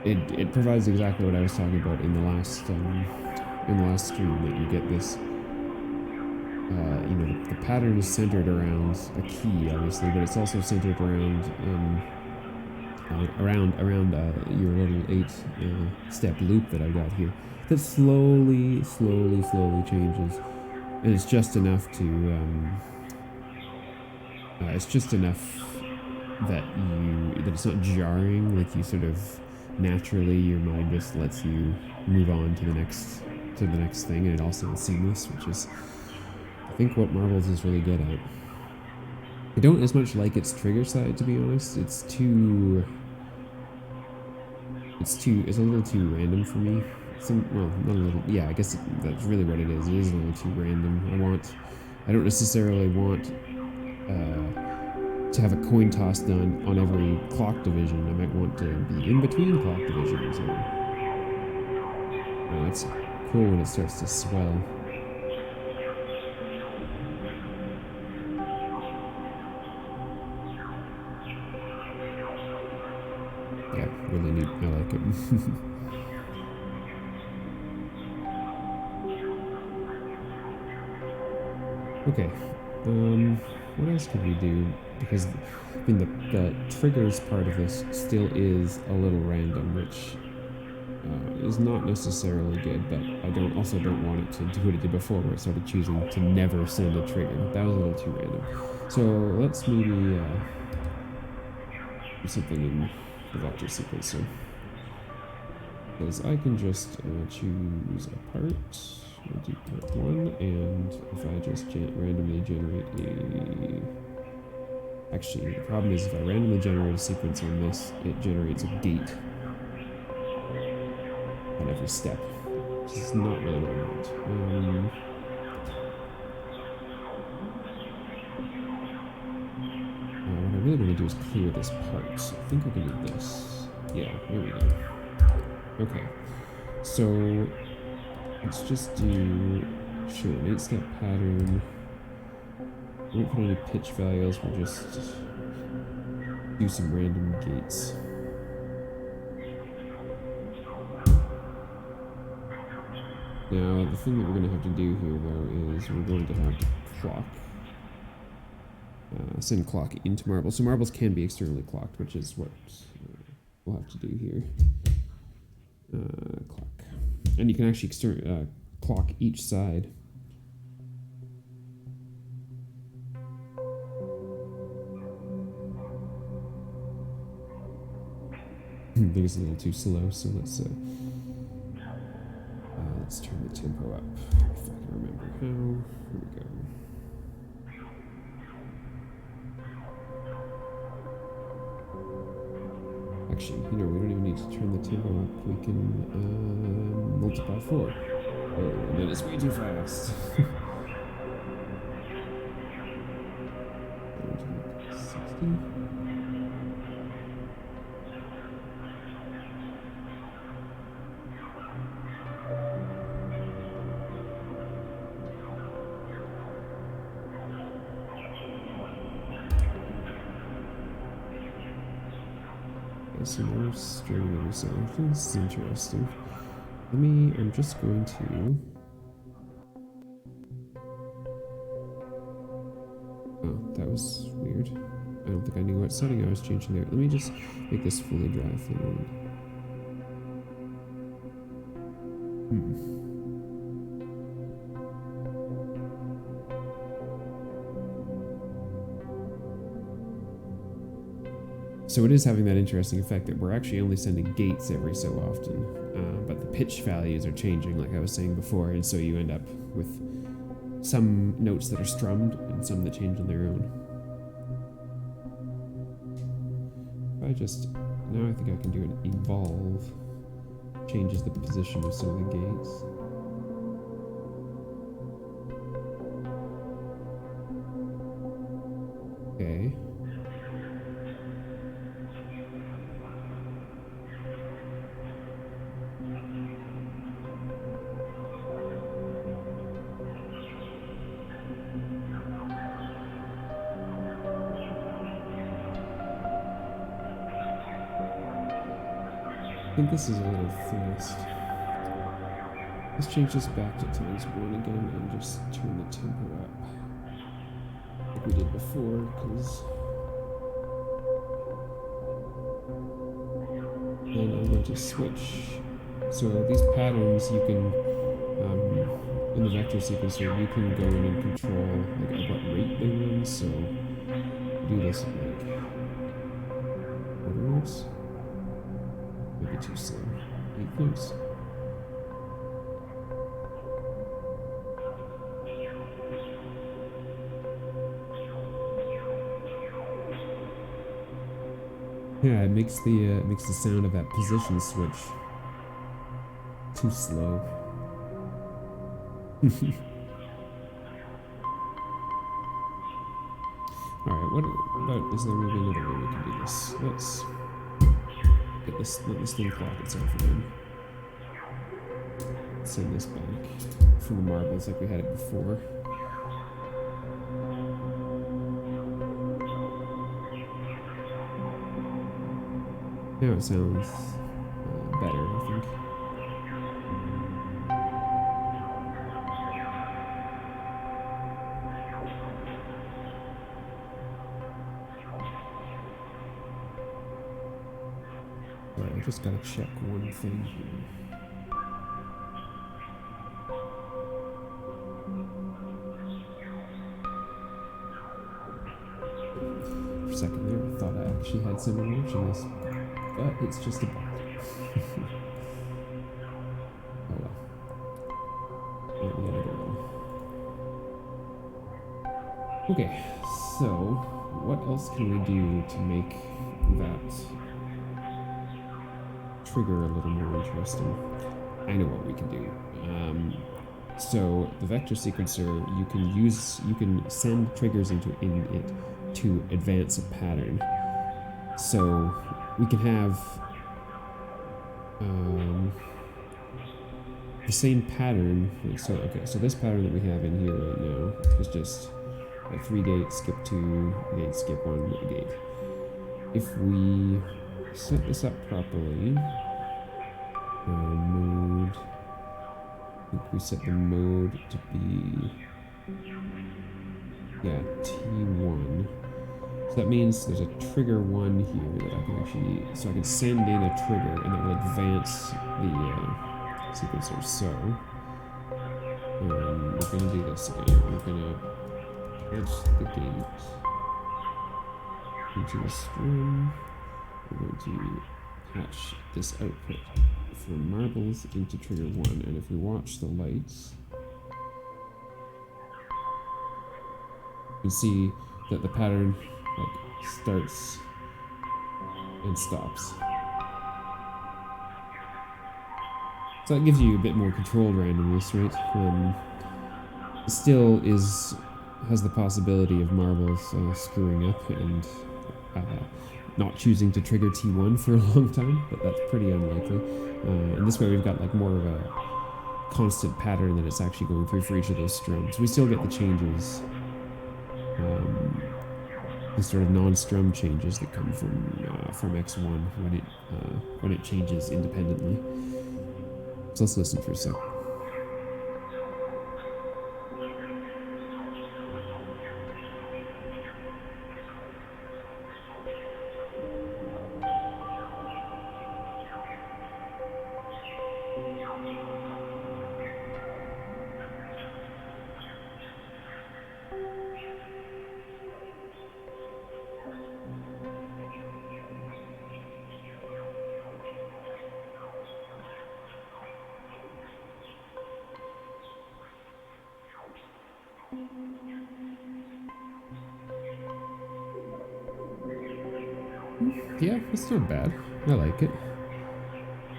It provides exactly what I was talking about in the last stream, that you get this. You know, the pattern is centered around a key, obviously, but it's also centered around your little 8-step loop that I've got here that slowly changes, and it's just enough to it's just enough that it's not jarring, like you sort of naturally, your mind just lets you move on to the next thing, and it also is seamless, which is I think what Marbles is really good at. I don't as much like its trigger side, to be honest. It's a little too random for me. Well, not a little, yeah, I guess that's really what it is. It is a little too random. I don't necessarily want to have a coin toss done on every clock division. I might want to be in between clock divisions. It's cool when it starts to swell. Yeah, really neat. I like it. Okay. What else could we do? Because I mean, the triggers part of this still is a little random, which is not necessarily good. But I also don't want it to do what it did before, where it started choosing to never send a trigger. That was a little too random. So let's maybe do something in the vector sequencer. Because I can just choose a part. We'll do part 1, and if I just randomly generate Actually, the problem is if I randomly generate a sequence on this, it generates a gate on every step, which is not really what I want. What I really want to do is clear this part, so I think I can do this. Yeah, here we go. Okay, so let's just do, an 8-step pattern. We won't put any pitch values, we'll just do some random gates. Now, the thing that we're going to have to do here, though, is we're going to have to clock, send clock into Marbles. So Marbles can be externally clocked, which is what we'll have to do here. Clock. And you can actually clock each side. I think it's a little too slow, so let's turn the tempo up, if I can remember how. Here we go. Actually, we don't even need to turn the tempo up. We can multiply 4. Oh, and then it's way too fast. 60. Some more string every so often. This is interesting. I'm just going to. Oh, that was weird. I don't think I knew what setting I was changing there. Let me just make this fully dry for a moment. So it is having that interesting effect that we're actually only sending gates every so often, but the pitch values are changing, like I was saying before, and so you end up with some notes that are strummed and some that change on their own. Now I think I can do an evolve, changes the position of some of the gates. Okay. I think this is a little fast. Let's change this back to ×1 again and just turn the tempo up like we did before, because then I'm going to switch. So these patterns you can in the vector sequencer, you can go in and control like at what rate they run. So do this at like quarter notes, maybe too slow, 8 notes. Yeah, it makes the sound of that position switch too slow. Alright, what about, is there maybe another way we can do this? Let's let this thing clock itself again. Send this back from the marbles like we had it before. Now it sounds better, I think. Right, I just gotta check one thing here. For a second there, I thought I actually had someone watching this. But it's just a bot. Oh well. Let me edit it all. Okay, so what else can we do to make that trigger a little more interesting? I know what we can do. So the vector sequencer, you can send triggers in it to advance a pattern. So we can have the same pattern. So this pattern that we have in here right now is just a 3-gate, skip 2 gate, skip 1 gate. If we set this up properly, mode, I think we set the mode to be, yeah, T1. So that means there's a trigger 1 here that I can actually, so I can send in a trigger and it will advance the sequencer. So we're going to do this again. We're going to patch the gate into a string. We're going to patch this output from marbles into trigger 1. And if we watch the lights, you can see that the pattern like starts and stops. So that gives you a bit more controlled randomness, right? Still has the possibility of marbles screwing up and not choosing to trigger T1 for a long time, but that's pretty unlikely. And this way we've got like more of a constant pattern that it's actually going through for each of those strums. We still get the changes, the sort of non-strum changes that come from X1 when it changes independently. So let's listen for a sec. Yeah, it's not bad. I like it.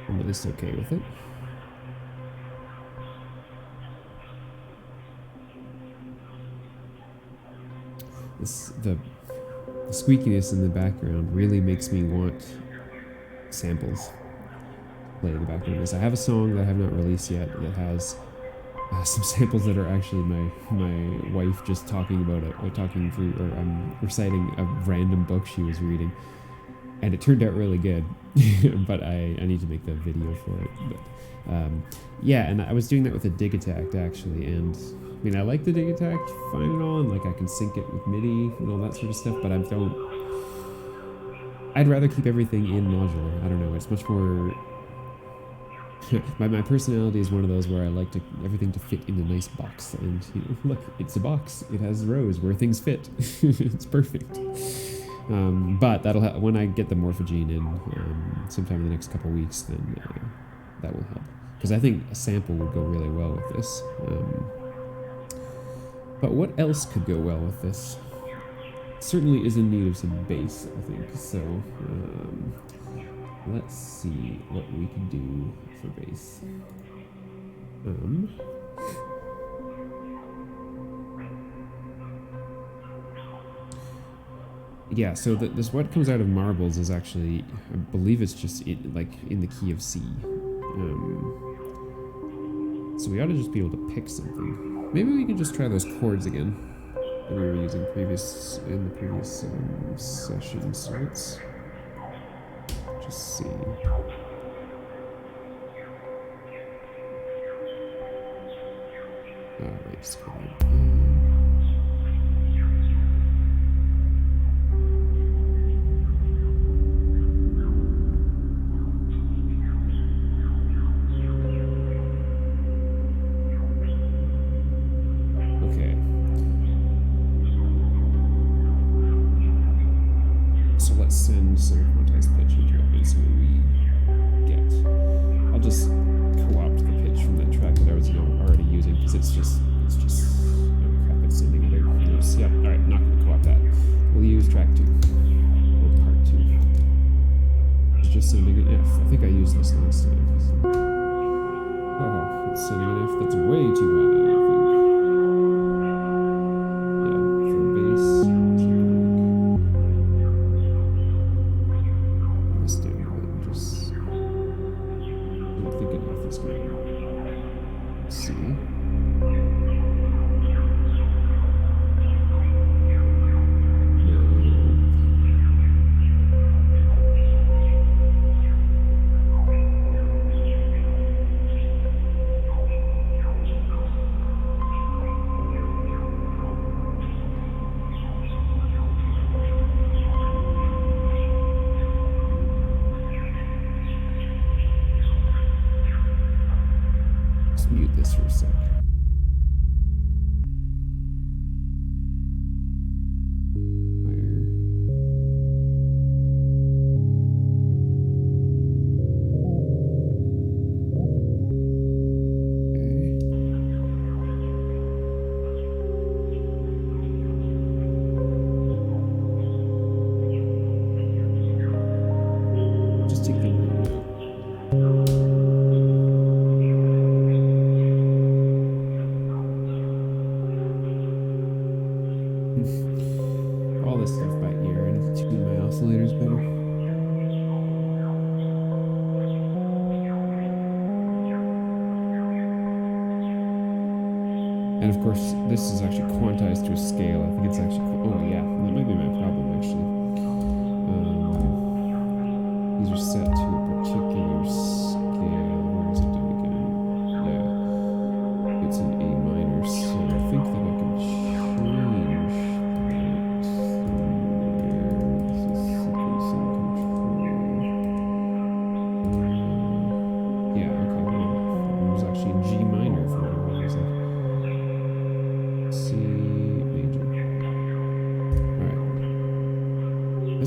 I'm at least okay with it. The squeakiness in the background really makes me want samples play in the background. Because I have a song that I have not released yet that has some samples that are actually my wife just talking about it, or talking through, or reciting a random book she was reading. And it turned out really good, but I need to make the video for it. But yeah, and I was doing that with a dig attack actually, and I mean I like the dig attack fine and all, and like I can sync it with MIDI and all that sort of stuff. But I'd rather keep everything in modular. I don't know. It's much more. my personality is one of those where I like everything to fit in a nice box, and look, it's a box. It has rows where things fit. It's perfect. But that'll when I get the morphogene in sometime in the next couple weeks, then that will help, because I think a sample would go really well with this. But what else could go well with this? Certainly is in need of some bass, I think. So let's see what we can do for bass. Yeah, so this what comes out of Marbles is actually, I believe it's just in the key of C. So we ought to just be able to pick something. Maybe we can just try those chords again that we were using in the previous session. So let's just see. Alright, just go ahead. Send some quantized pitch into it and see what we get. I'll just co-opt the pitch from that track that I was already using, because it's just oh crap, it's sending other notes. Yep, alright, not gonna co-opt that. We'll use track 2. Or part 2. It's just sending an F. I think I used this last time. Oh, it's sending an F that's way too high, I think. Yeah, for bass. Mute this for a sec. Higher. Okay. Just take the room out. All this stuff by ear, and to tune my oscillators better. And of course, this is actually quantized to a scale. I think it's actually, oh yeah, that might be my problem actually. These are set to a particular scale. Where is it again? Yeah, it's an A minor, so I think that I can change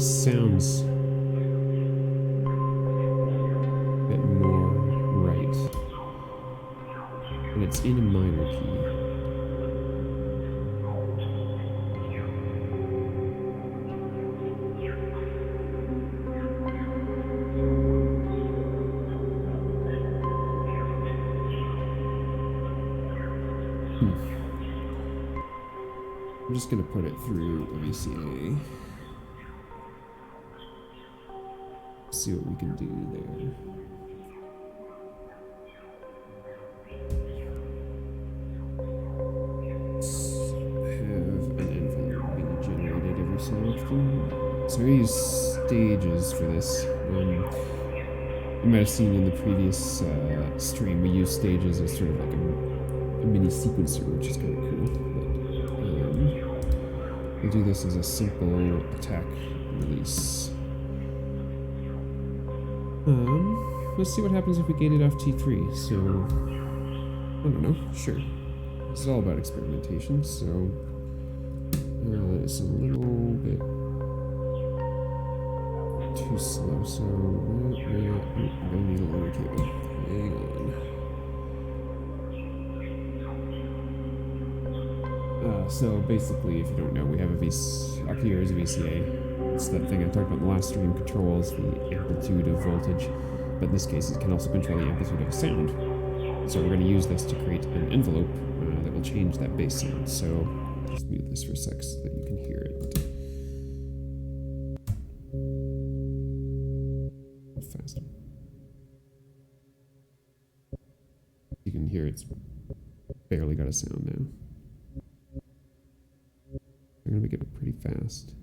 sounds a bit more right, and it's in a minor key. I'm just gonna put it through VCA. See what we can do there. Have an envelope being generated every so often. So I use stages for this. You might have seen in the previous stream, we use stages as sort of like a mini sequencer, which is kind of cool. But we'll do this as a simple attack release. let's see what happens if we gate it off T3. So, I don't know, sure. This is all about experimentation, so it's a little bit too slow, so I'm gonna need a longer cable. Hang on. So basically, if you don't know, we have a up here is a VCA. It's that thing I talked about in the last stream, controls the amplitude of voltage, but in this case it can also control the amplitude of a sound. So we're going to use this to create an envelope that will change that bass sound. So just mute this for a sec so that you can hear it. Faster. You can hear it's barely got a sound now. I'm going to make it pretty fast.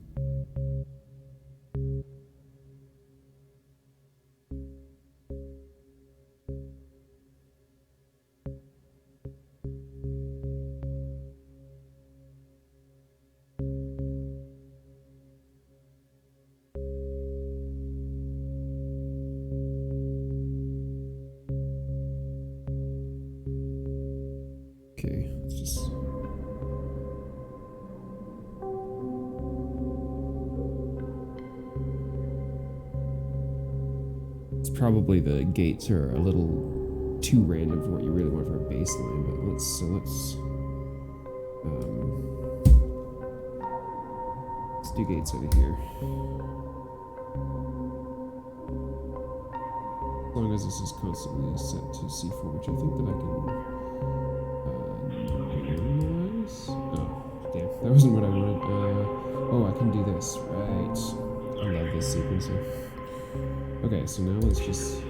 Okay, let's just... It's probably the gates are a little too random for what you really want for a bass line, but let's do gates over here. As long as this is constantly set to C4, which I think that I can normalize. Oh, damn, that wasn't what I wanted. Oh, I can do this, right. I love this sequencing. Okay, so now let's just...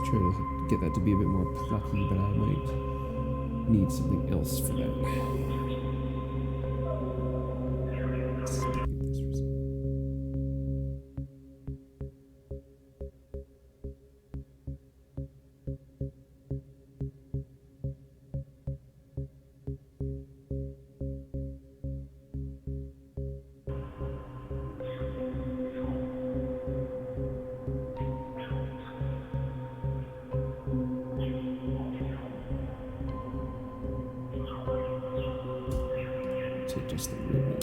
trying to get that to be a bit more plucky, but I might need something else for that. Just the rhythm.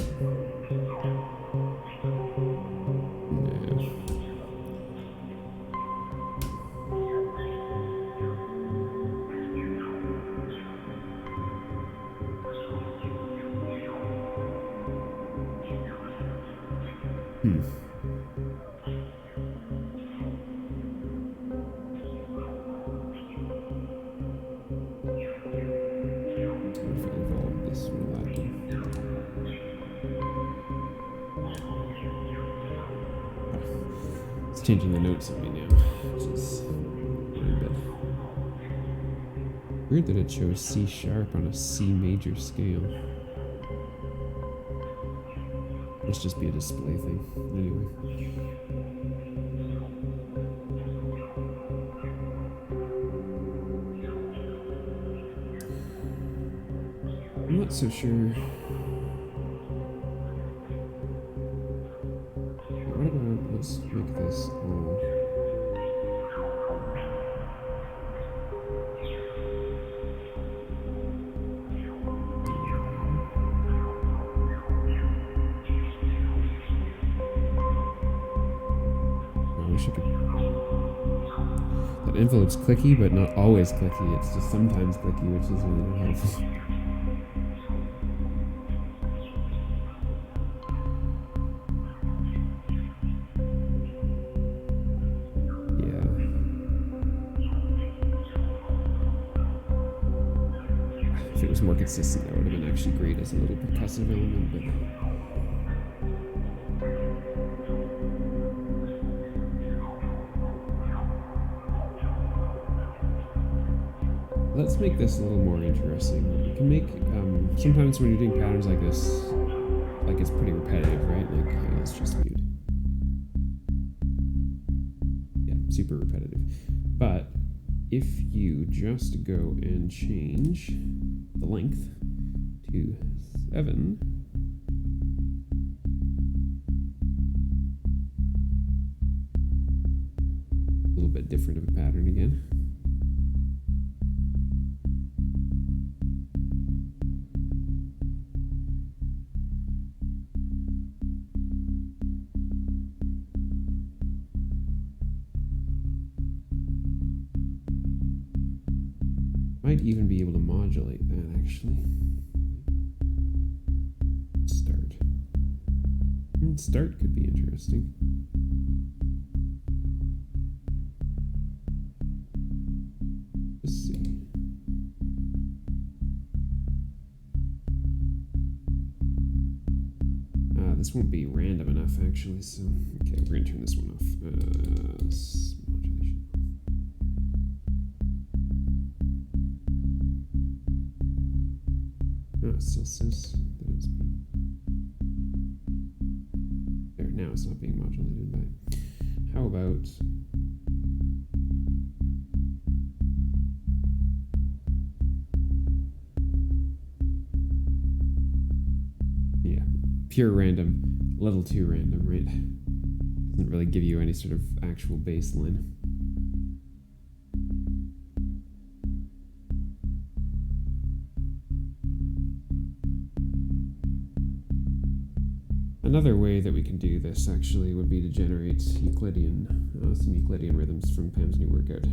Changing the notes on me now, which is weird that it shows C sharp on a C major scale. Must just be a display thing. Anyway. I'm not so sure. Let's make this all... I wish I could... That envelope's clicky, but not always clicky. It's just sometimes clicky, which is really not helpful. More consistent, that would have been actually great as a little percussive element, but let's make this a little more interesting. We can make, sometimes when you're doing patterns like this, like it's pretty repetitive, right? Like, okay, let's just mute. Yeah, super repetitive. But if you just go and change the length to 7, a little bit different of a pattern again. Might even be able to modulate that actually. Start. Start could be interesting. Let's see. This won't be random enough actually, so okay, we're gonna turn this one off. Modulation. Oh, it still says that it's being. There, now it's not being modulated by. How about. Yeah, pure random, level 2 random, right? Doesn't really give you any sort of actual baseline. Another way that we can do this actually would be to generate Euclidean, some Euclidean rhythms from Pam's new workout.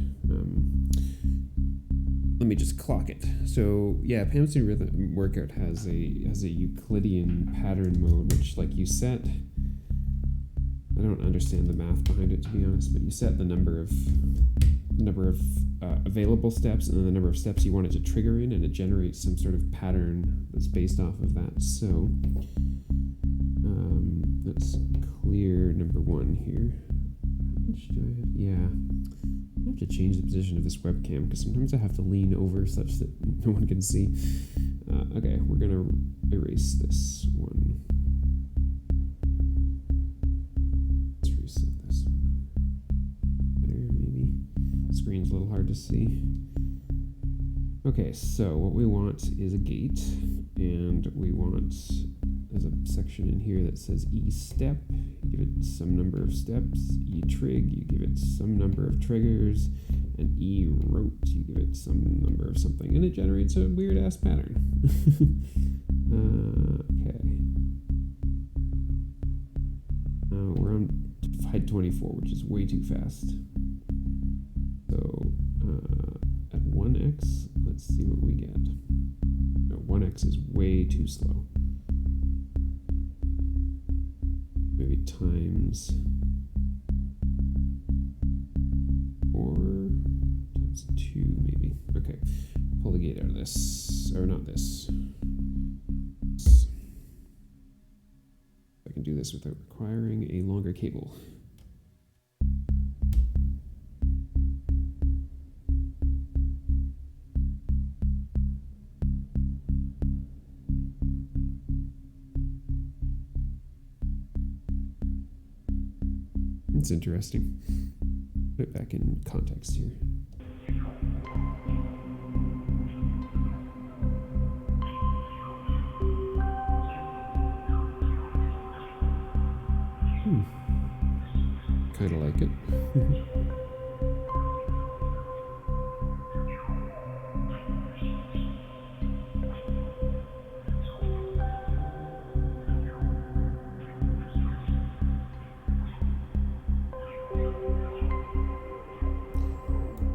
Let me just clock it. So yeah, Pam's new rhythm workout has a Euclidean pattern mode, which like you set. I don't understand the math behind it to be honest, but you set the number of available steps and then the number of steps you want it to trigger in, and it generates some sort of pattern that's based off of that. So. Let's clear number 1 here. How much do I have? Yeah. I have to change the position of this webcam because sometimes I have to lean over such that no one can see. Okay, we're gonna erase this one. Let's reset this one. Better, maybe. Screen's a little hard to see. Okay, so what we want is a gate, and we want. There's a section in here that says E step, you give it some number of steps, E trig, you give it some number of triggers, and E rote, you give it some number of something, and it generates a weird ass pattern. Okay. We're on height 24, which is way too fast. So at 1x, let's see what we get. No, 1x is way too slow. Maybe times 4 times 2 maybe. Okay, pull the gate out of this, or not this. I can do this without requiring a longer cable. It's interesting. Put it back in context here. Kind of like it.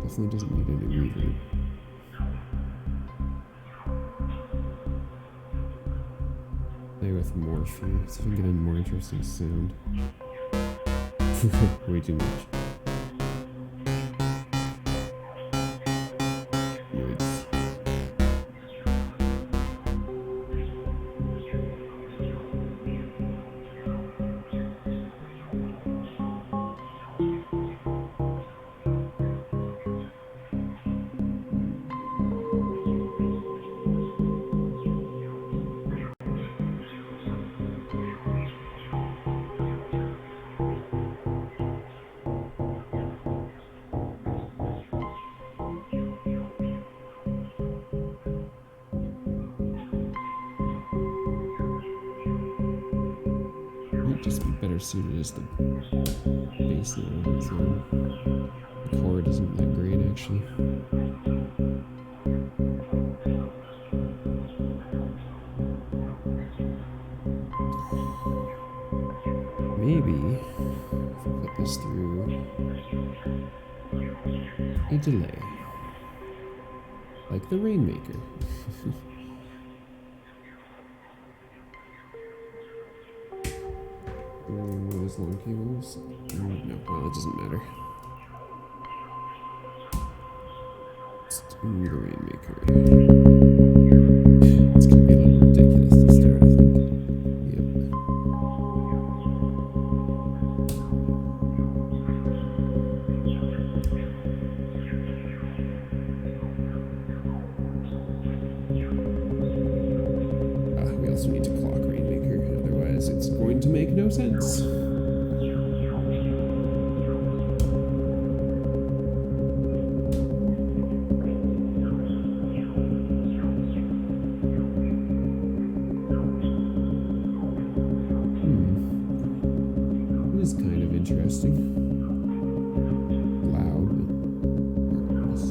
Definitely doesn't need any reverb. Play with morph here, see if I can get a more interesting sound. Way too much. Yikes. just be better suited as the bass note on its own. The chord isn't that great, actually. Maybe if I put this through a delay, like the Rainmaker. Those long cables? No, well, it doesn't matter. Let's do the Rainmaker. It's gonna be a little ridiculous to start, I think. Yep. We also need to clock Rainmaker, otherwise it's going to make no sense. It is kind of interesting. Loud, but heartless.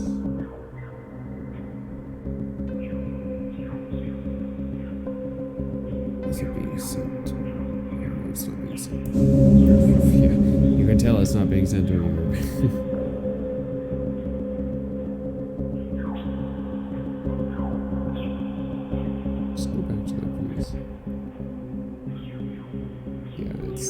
Is it being sent? No, it's not being sent. Yeah, you can tell it's not being sent to reverb. Just go back to that, please. Yeah, it's...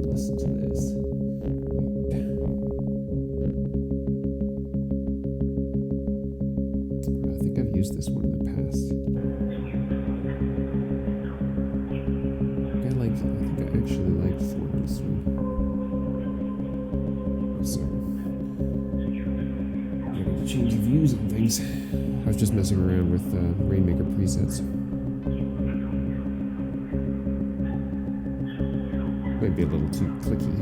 Listen to this. I think I've used this one in the past. I think I actually liked this one. So, ready to change views on things. I was just messing around with Rainmaker presets. Might be a little too clicky.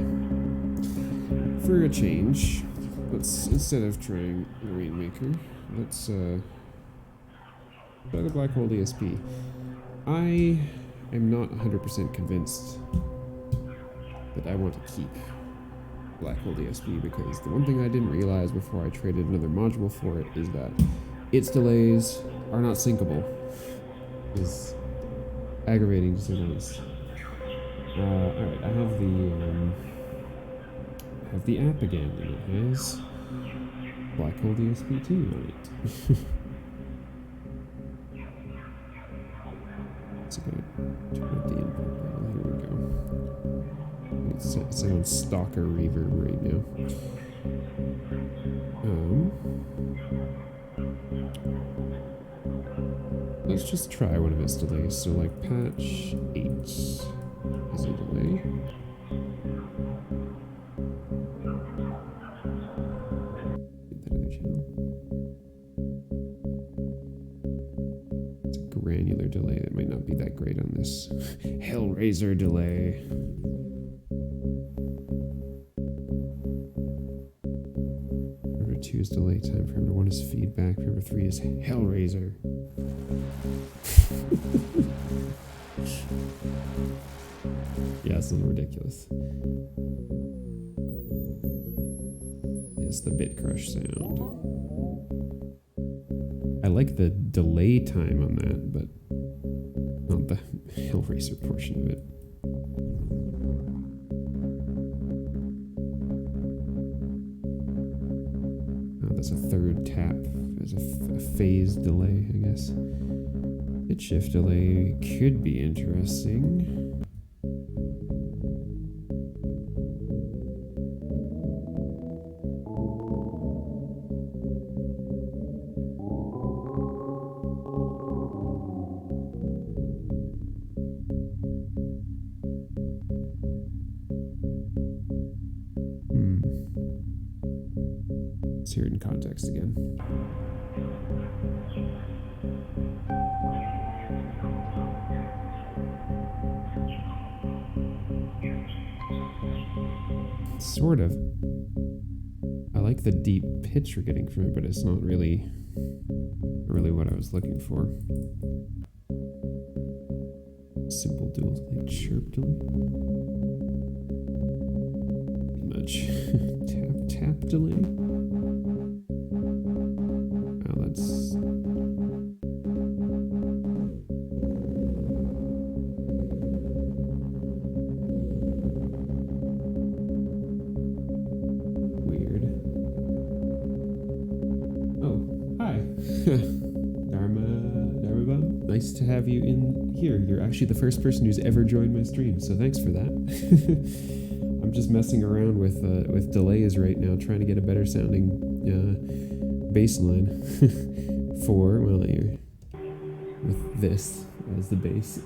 For a change, let's, instead of trying the Rainmaker, let's try the Black Hole DSP. I am not 100% convinced that I want to keep Black Hole DSP, because the one thing I didn't realize before I traded another module for it is that its delays are not syncable. It's aggravating to say the least. Alright, I have the app again, and it has Black Hole DSP 2 on it. So I'm gonna turn up the input. Here we go. It sounds stalker reverb right now. Let's just try one of its delays. So like patch 8 is a delay. Get that other channel. It's a granular delay that might not be that great on this. Hellraiser delay. Number 2 is delay time. Number 1 is feedback. Number 3 is Hellraiser. Yeah, it's a little ridiculous. It's the bit crush sound. I like the delay time on that, but not the Hellraiser portion of it. Oh, that's a third tap. There's a phase delay, I guess. Pitch shift delay could be interesting. Let's hear it in context again. Sort of. I like the deep pitch we're getting from it, but it's not really what I was looking for. Simple dual delay, chirp delay. Much. tap delay. Oh, that's weird. Oh, hi. Dharma Bum. Nice to have you in here. You're actually the first person who's ever joined my stream, so thanks for that. I'm just messing around with delays right now, trying to get a better sounding bass line for, well, here, with this as the bass.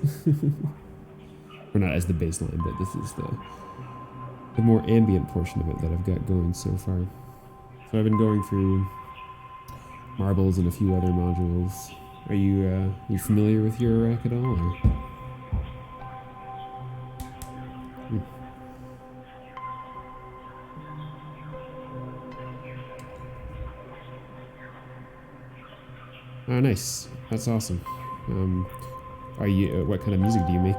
Or not as the bass line, but this is the more ambient portion of it that I've got going so far. So I've been going through Marbles and a few other modules. Are you familiar with Eurorack at all? Or? Oh, nice. That's awesome. Are you? What kind of music do you make?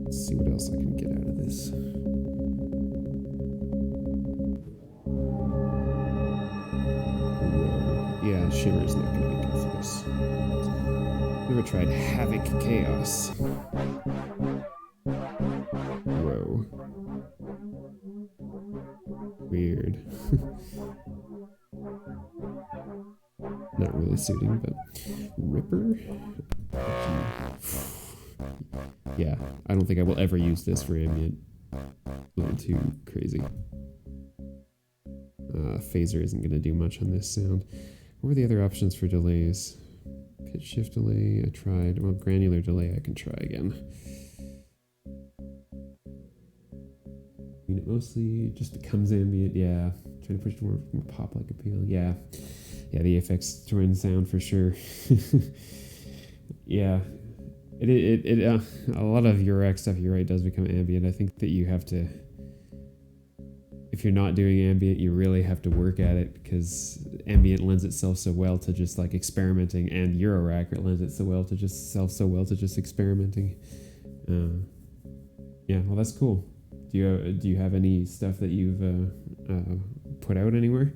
Let's see what else I can get out of this. Yeah, Shimmer is not going to be good for this. Never tried Havoc Chaos. Whoa. Weird. Not really suiting, but Ripper? Yeah, I don't think I will ever use this for ambient. A little too crazy. Phaser isn't going to do much on this sound. What were the other options for delays? Pitch shift delay, I tried. Well, granular delay, I can try again. I mean, it mostly just becomes ambient, yeah. Trying to push more pop-like appeal, yeah. Yeah, the FX join sound for sure. Yeah. A lot of Eurorack stuff, you're right, does become ambient. I think that you have to, if you're not doing ambient, you really have to work at it, because ambient lends itself so well to just like experimenting, and Eurorack lends itself so well to just experimenting. Yeah, well, that's cool. Do you have any stuff that you've put out anywhere?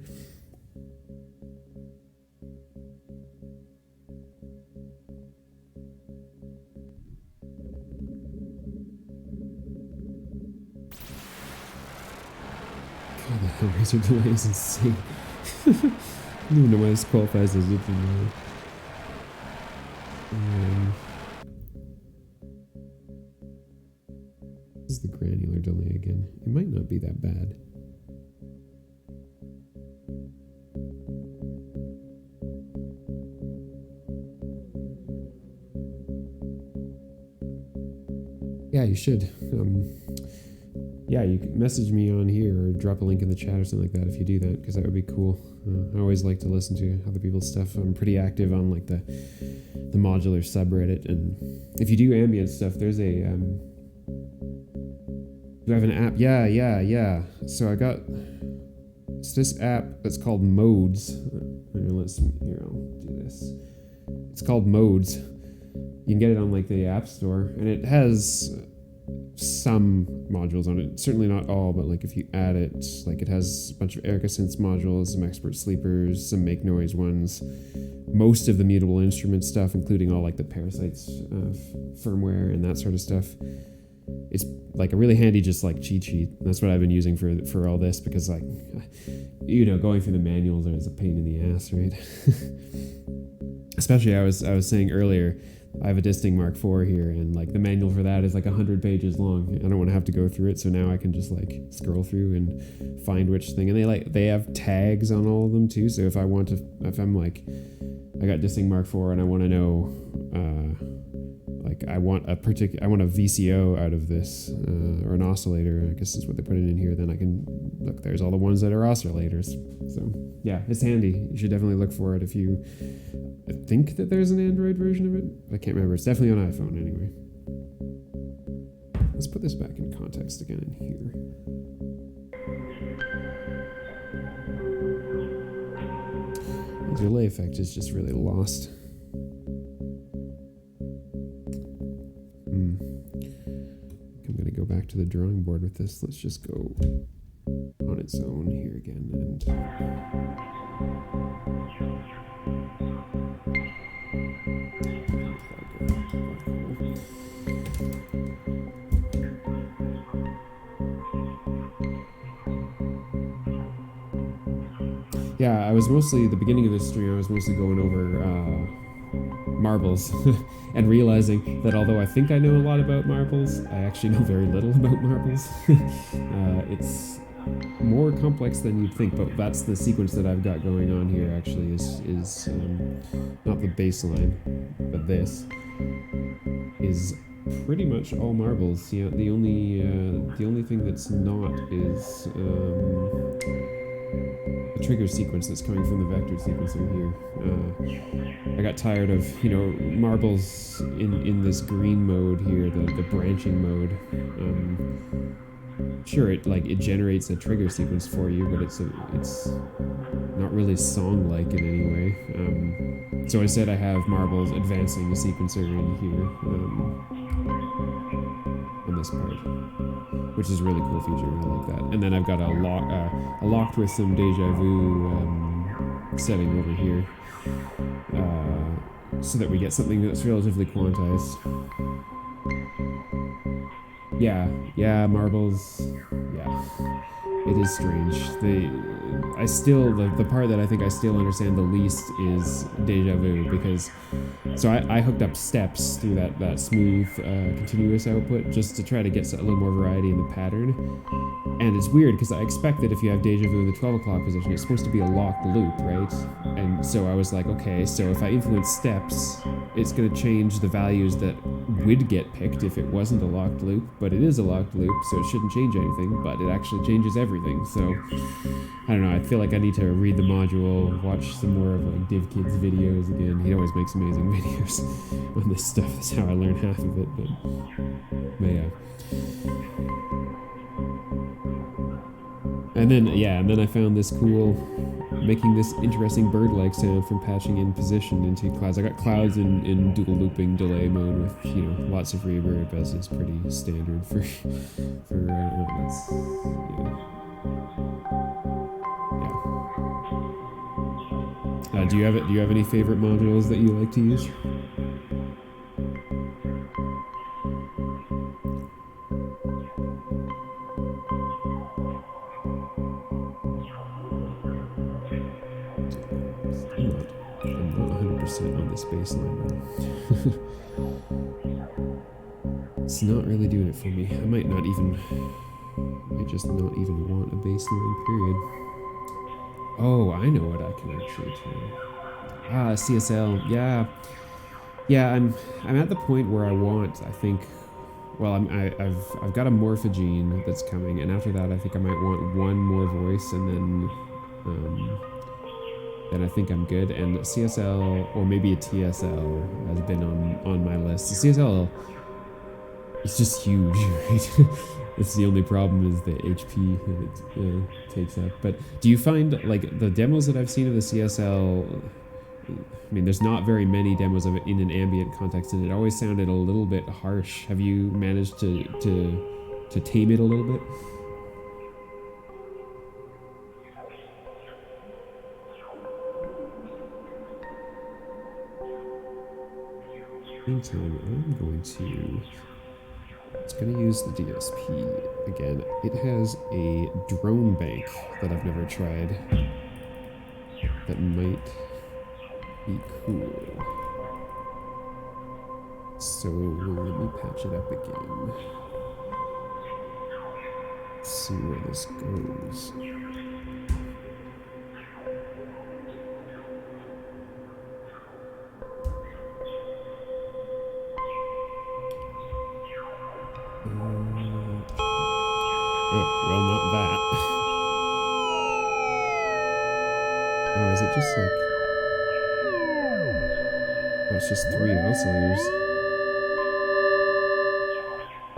God, the Hellraiser delay is insane. I don't even know why this qualifies as it. This is the granular delay again. It might not be that bad. Yeah, you should. Yeah, you can message me on here or drop a link in the chat or something like that if you do that, because that would be cool. I always like to listen to other people's stuff. I'm pretty active on like the modular subreddit, and if you do ambient stuff, there's a do I have an app? Yeah. So I got this app that's called Modes. Here, I'll do this. It's called Modes. You can get it on like the App Store, and it has some modules on it. Certainly not all, but like if you add it, like it has a bunch of Erica Synths modules, some expert sleepers, some make noise ones, most of the mutable instrument stuff, including all like the Parasites firmware and that sort of stuff. It's like a really handy just like cheat sheet. That's what I've been using for all this, because like, you know, going through the manuals is a pain in the ass, right? Especially I was saying earlier, I have a Disting Mark IV here, and like the manual for that is like 100 pages long. I don't want to have to go through it, so now I can just like scroll through and find which thing. And they have tags on all of them too. So if I'm like, I got Disting Mark IV and I want to know like I want a VCO out of this, or an oscillator, I guess is what they put it in here, then I can, look, there's all the ones that are oscillators. So yeah, it's handy. You should definitely look for it if you think that there's an Android version of it. I can't remember. It's definitely on iPhone anyway. Let's put this back in context again in here. The delay effect is just really lost. I'm going to go back to the drawing board with this. Let's just go on its own here again. And yeah, I was mostly, the beginning of this stream, I was mostly going over marbles and realizing that although I think I know a lot about marbles, I actually know very little about marbles. It's more complex than you'd think, but that's the sequence that I've got going on here actually is not the bass line, but this is pretty much all marbles. Yeah, the only thing that's not is the trigger sequence that's coming from the vector sequencer here. I got tired of, marbles in this green mode here, the branching mode. Sure, it generates a trigger sequence for you, but it's not really song-like in any way. So instead I have marbles advancing the sequencer in here on this part, which is a really cool feature. I like that. And then I've got a locked with some Deja Vu setting over here, so that we get something that's relatively quantized. Yeah, marbles. Yeah, it is strange. The part that I think I still understand the least is Deja Vu, because I hooked up steps through that smooth continuous output just to try to get a little more variety in the pattern. And it's weird because I expect that if you have Deja Vu in the 12 o'clock position, it's supposed to be a locked loop, right? And so I was like, okay, so if I influence steps, it's going to change the values that would get picked if it wasn't a locked loop, but it is a locked loop, so it shouldn't change anything, but it actually changes everything. So I don't know, I feel like I need to read the module, watch some more of DivKid's videos again. He always makes amazing videos on this stuff. That's how I learned half of it, but yeah. And then I found this cool, making this interesting bird-like sound from patching in position into clouds. I got clouds in dual looping delay mode with, lots of reverb, as is pretty standard for do you have any favorite modules that you like to use? I'm not 100% on this bass line. It's not really doing it for me. I might just not even want a bass line, period. Oh, I know what I can actually turn. CSL. Yeah, I'm at the point where I want, I think, well, I've got a morphogene that's coming, and after that I think I might want one more voice, and then I think I'm good. And CSL, or maybe a TSL, has been on my list. The CSL, it's just huge, right? It's the only problem is the HP that it takes up. But do you find, the demos that I've seen of the CSL, I mean, there's not very many demos of it in an ambient context, and it always sounded a little bit harsh. Have you managed to tame it a little bit? Meantime, it's going to use the DSP again. It has a drone bank that I've never tried that might be cool. So let me patch it up again. See where this goes. Well, not that. Oh, is it just like... Oh, it's just 3 oscillators.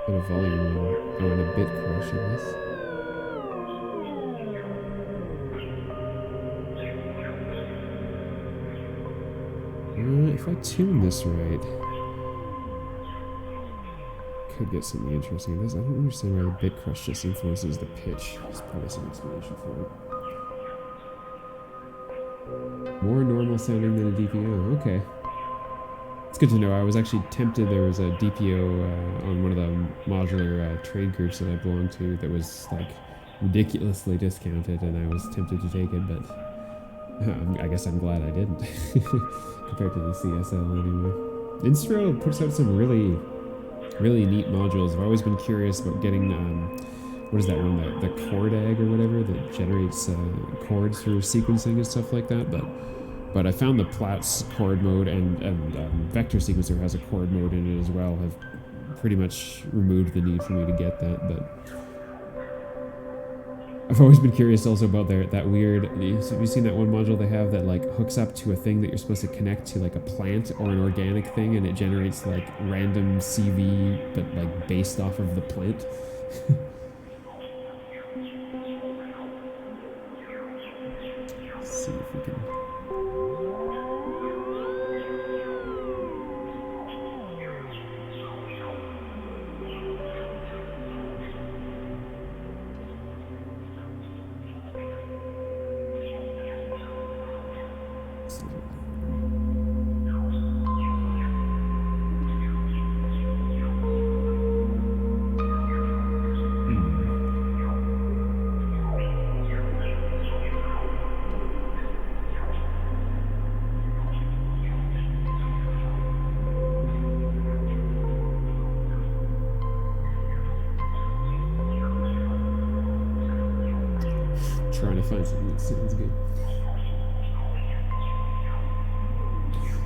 Bit of volume and a bit crush, I guess. If I tune this right, could get something interesting. I don't understand why the bit crush just influences the pitch. There's probably some explanation for it. More normal sounding than a DPO. Okay. It's good to know. I was actually tempted. There was a DPO on one of the modular trade groups that I belonged to that was like ridiculously discounted, and I was tempted to take it, but I guess I'm glad I didn't. Compared to the CSL anyway. Instro puts out some really neat modules. I've always been curious about getting, what is that one, the chord egg or whatever that generates chords through sequencing and stuff like that. But I found the Plaits chord mode and Vector Sequencer has a chord mode in it as well. Have pretty much removed the need for me to get that. But I've always been curious also about that weird. Have you seen that one module they have that like hooks up to a thing that you're supposed to connect to, like a plant or an organic thing, and it generates like random CV but like based off of the plant? Let's see if we can. Trying to find something that sounds good.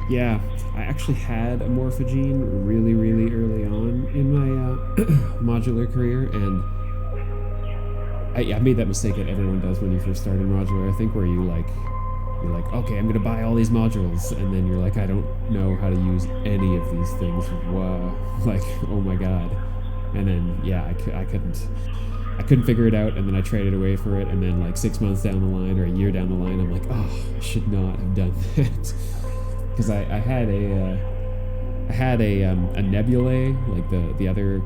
Yeah, I actually had a Morphogene really early on in my modular career, and I made that mistake that everyone does when you first start in modular, I think, where you're like, okay, I'm gonna buy all these modules, and then you're like, I don't know how to use any of these things. Wow, like, oh my god. And then, yeah, I couldn't figure it out, and then I traded away for it, and then like 6 months down the line or a year down the line, I'm like, oh, I should not have done that. Because I had a nebulae, like the other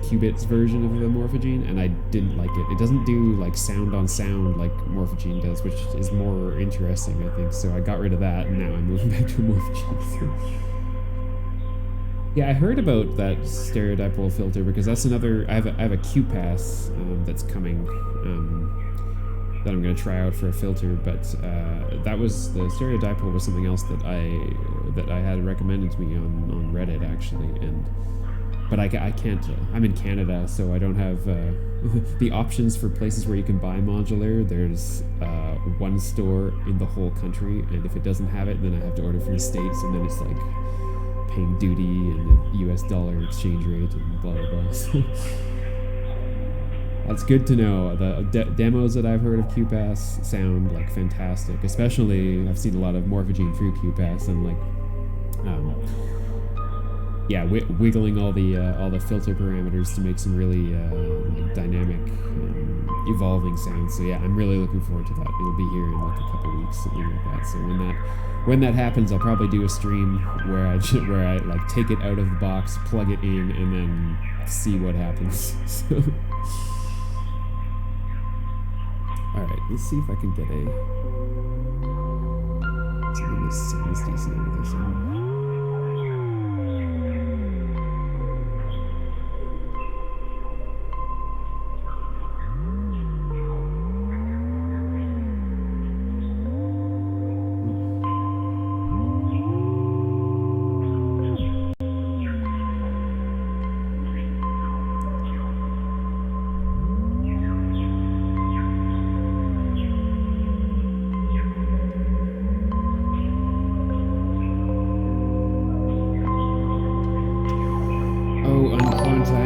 qubits version of the Morphogene, and I didn't like it. It doesn't do like sound on sound like Morphogene does, which is more interesting, I think. So I got rid of that, and now I'm moving back to a Morphogene. Yeah, I heard about that stereodipole filter because that's another. I have a QPass that's coming that I'm going to try out for a filter. But that was the stereodipole was something else that I had recommended to me on Reddit actually, but I can't. I'm in Canada, so I don't have the options for places where you can buy modular. There's one store in the whole country, and if it doesn't have it, then I have to order from the States, and then it's like paying duty and the US dollar exchange rate and blah blah blah. That's good to know. The demos that I've heard of QPass sound like fantastic. Especially, I've seen a lot of Morphogene through QPass and like, yeah, wiggling all the filter parameters to make some really like dynamic, evolving sounds. So yeah, I'm really looking forward to that. It'll be here in like a couple weeks, something like that. So when that happens, I'll probably do a stream where I like take it out of the box, plug it in, and then see what happens. So, all right, let's see if I can get something that sounds decent with this one.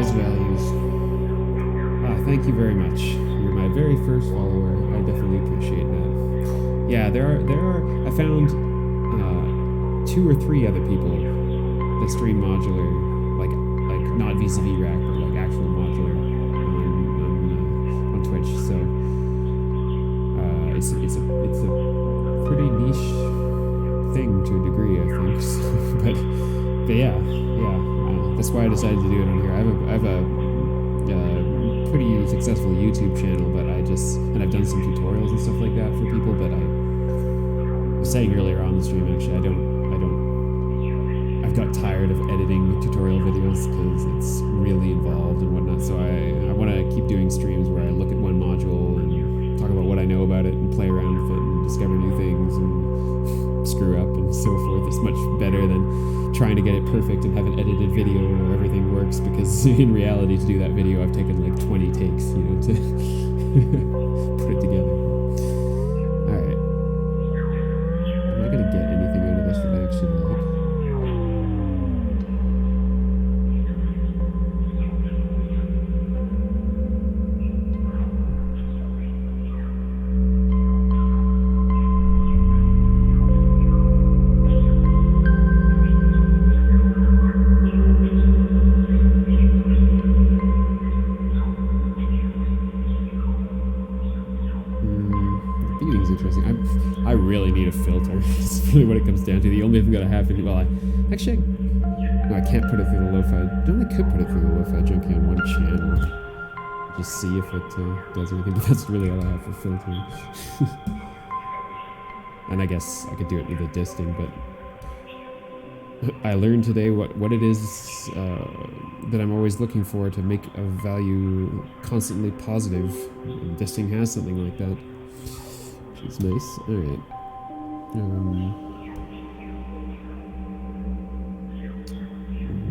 Values. thank you very much. You're my very first follower. I definitely appreciate that. Yeah, there are. I found 2 or 3 other people that stream modular, like not VCV rack, but like actual modular on Twitch. So it's a pretty niche thing to a degree, I think. but yeah. That's why I decided to do it on here. I have a pretty successful YouTube channel, but and I've done some tutorials and stuff like that for people. But I was saying earlier on the stream, actually, I've got tired of editing tutorial videos because it's really involved and whatnot. So I want to keep doing streams where I look at one module and talk about what I know about it and play around with it and discover new things and screw up and so forth. It's much better than trying to get it perfect and have an edited video where everything works, because in reality, to do that video, I've taken like 20 takes, to put it together. Alright. Am I gonna get anything out of this that I actually like? I really need a filter. It's really what it comes down to. The only thing that I have, I can't put it through the lo-fi. I only could put it through the lo-fi junkie on one channel. Just see if it does anything. But that's really all I have for filtering. And I guess I could do it with a disting, but I learned today what it is that I'm always looking for to make a value constantly positive. And disting has something like that. It's nice. Alright.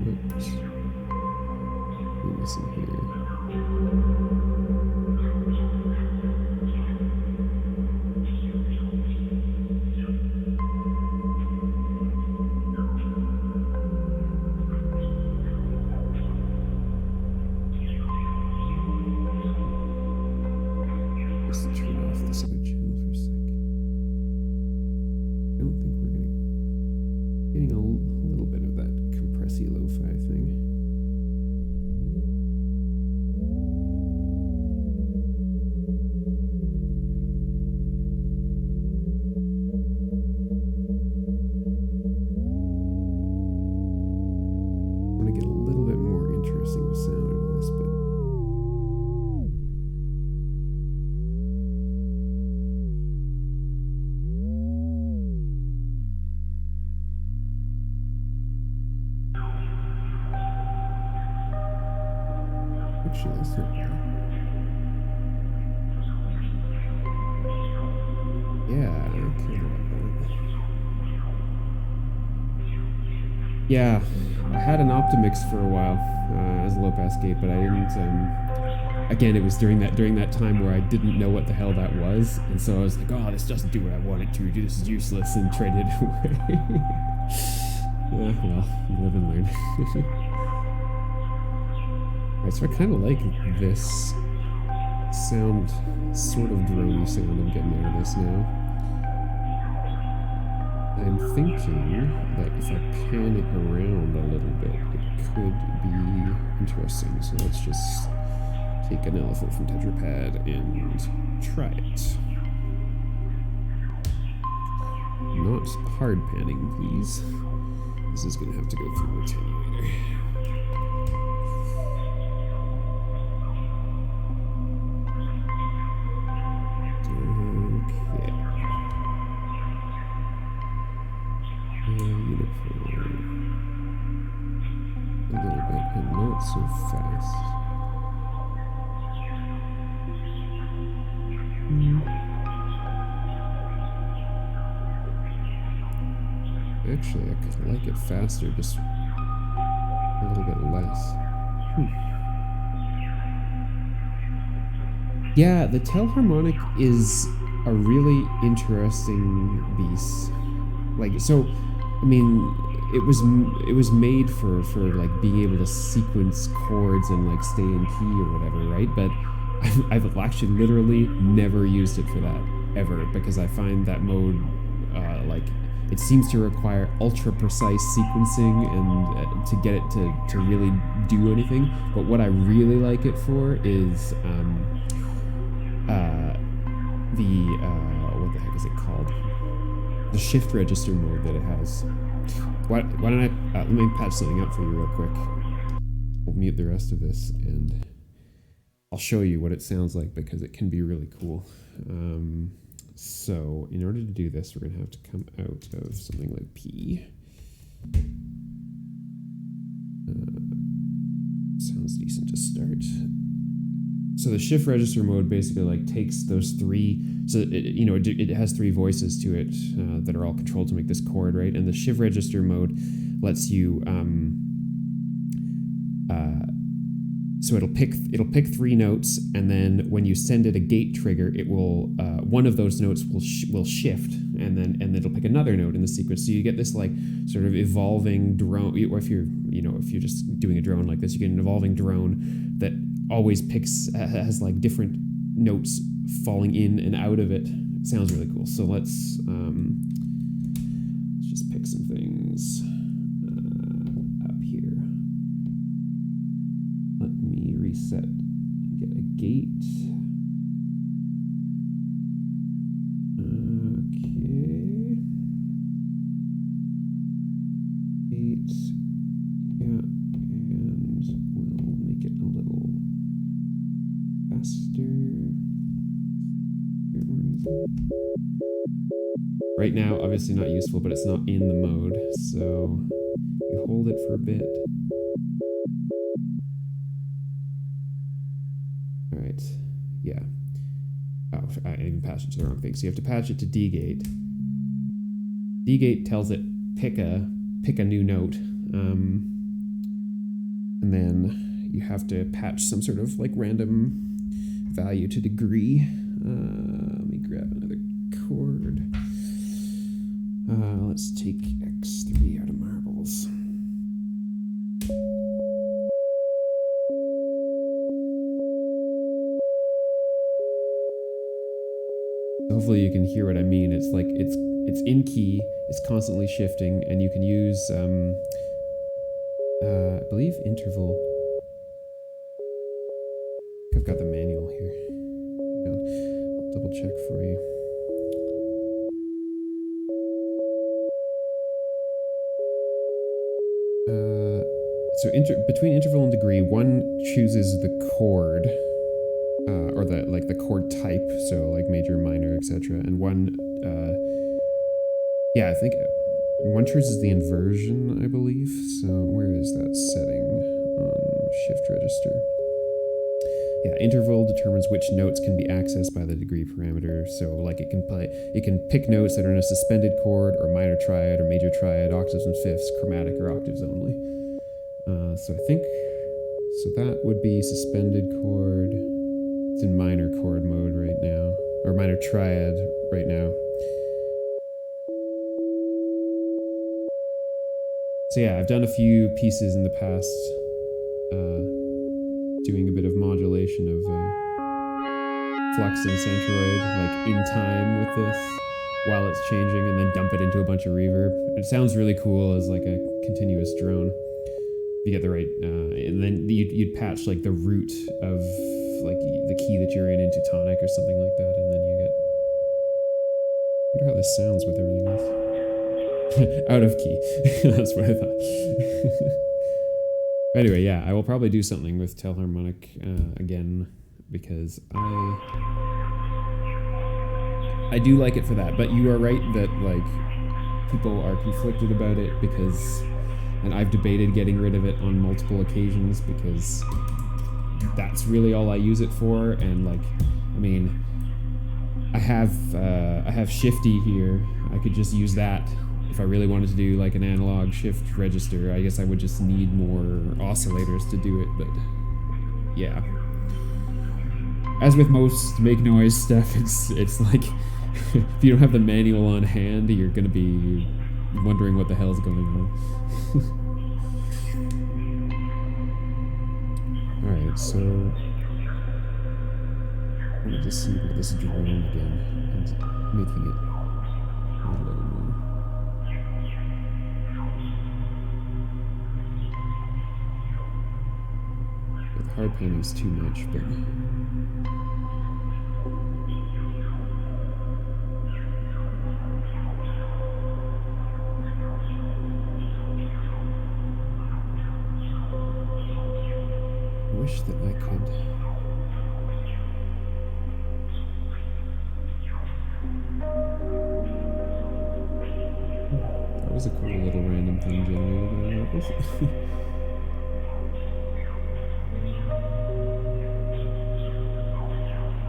Oops. Listen here. Let's turn off this other channel for a sec. I don't think we're getting a little bit of that compressy lo-fi thing. I want to get a little bit more interesting sound out of this, but actually, that's not bad. Yeah, I kind of like that. Yeah, I had an Optimix for a while as a low-pass gate, but I didn't. Again, it was during that time where I didn't know what the hell that was, and so I was like, "Oh, this doesn't do what I want it to. This is useless," and traded it away. Well, you live and learn. Alright, so I kind of like this sound, sort of drony sound I'm getting out of this now. I'm thinking that if I pan it around a little bit, it could be interesting. So let's just take an elephant from Tetrapod and try it. Not hard panning, please. This is going to have to go through an attenuator. A little bit, and not so fast. Actually, I could like it faster, just a little bit less. Yeah, the telharmonic is a really interesting beast. Like, so, I mean, it was made for like being able to sequence chords and like stay in key or whatever, right? But I've actually literally never used it for that ever, because I find that mode like it seems to require ultra precise sequencing and to get it to really do anything. But what I really like it for is what the heck is it called? The shift register mode that it has. Why don't I let me patch something up for you real quick. We'll mute the rest of this and I'll show you what it sounds like, because it can be really cool. So in order to do this, we're going to have to come out of something like P. Sounds decent to start. So the shift register mode basically like takes those three, so it has three voices to it that are all controlled to make this chord, right? And the shift register mode lets you so it'll pick three notes, and then when you send it a gate trigger, it will one of those notes will shift, and then it'll pick another note in the sequence. So you get this like sort of evolving drone. Or if you're just doing a drone like this, you get an evolving drone that always has like different notes falling in and out of it. It sounds really cool. So let's just pick some things up here. Let me reset and get a gate. Okay. Gate. Yeah, and we'll make it a little faster. Right now, obviously not useful, but it's not in the mode, so you hold it for a bit. All right, yeah. Oh, I even patched it to the wrong thing. So you have to patch it to D gate. D gate tells it pick a new note, and then you have to patch some sort of like random value to degree. Let me grab another chord. Let's take X3 out of Marbles. Hopefully you can hear what I mean. It's like it's in key, it's constantly shifting, and you can use I believe interval. I've got the manual here. Hang on. I'll double check for you. So between interval and degree, one chooses the chord, or the chord type, so like major, minor, etc. And one, I think one chooses the inversion, I believe. So where is that setting on shift register? Yeah, interval determines which notes can be accessed by the degree parameter. So like it can pick notes that are in a suspended chord, or minor triad, or major triad, octaves and fifths, chromatic, or octaves only. So I think, that would be suspended chord. It's in minor chord mode right now, or minor triad right now. So yeah, I've done a few pieces in the past, doing a bit of modulation of flux and centroid, like in time with this, while it's changing, and then dump it into a bunch of reverb. It sounds really cool as like a continuous drone. You get the right, and then you'd patch like the root of like the key that you're in into tonic or something like that, and then you get. I wonder how this sounds with everything else. Out of key. That's what I thought. Anyway, yeah, I will probably do something with Telharmonic again, because I do like it for that. But you are right that like people are conflicted about it, because. And I've debated getting rid of it on multiple occasions, because that's really all I use it for. And like, I mean, I have Shifty here. I could just use that if I really wanted to do like an analog shift register. I guess I would just need more oscillators to do it. But yeah, as with most make noise stuff, it's like if you don't have the manual on hand, you're gonna be wondering what the hell's going on. Alright, so I wanted to see about this drone again and making it a little more. The hard panning is too much, but. I wish that I could. That was a cool little random thing generated by Marbles.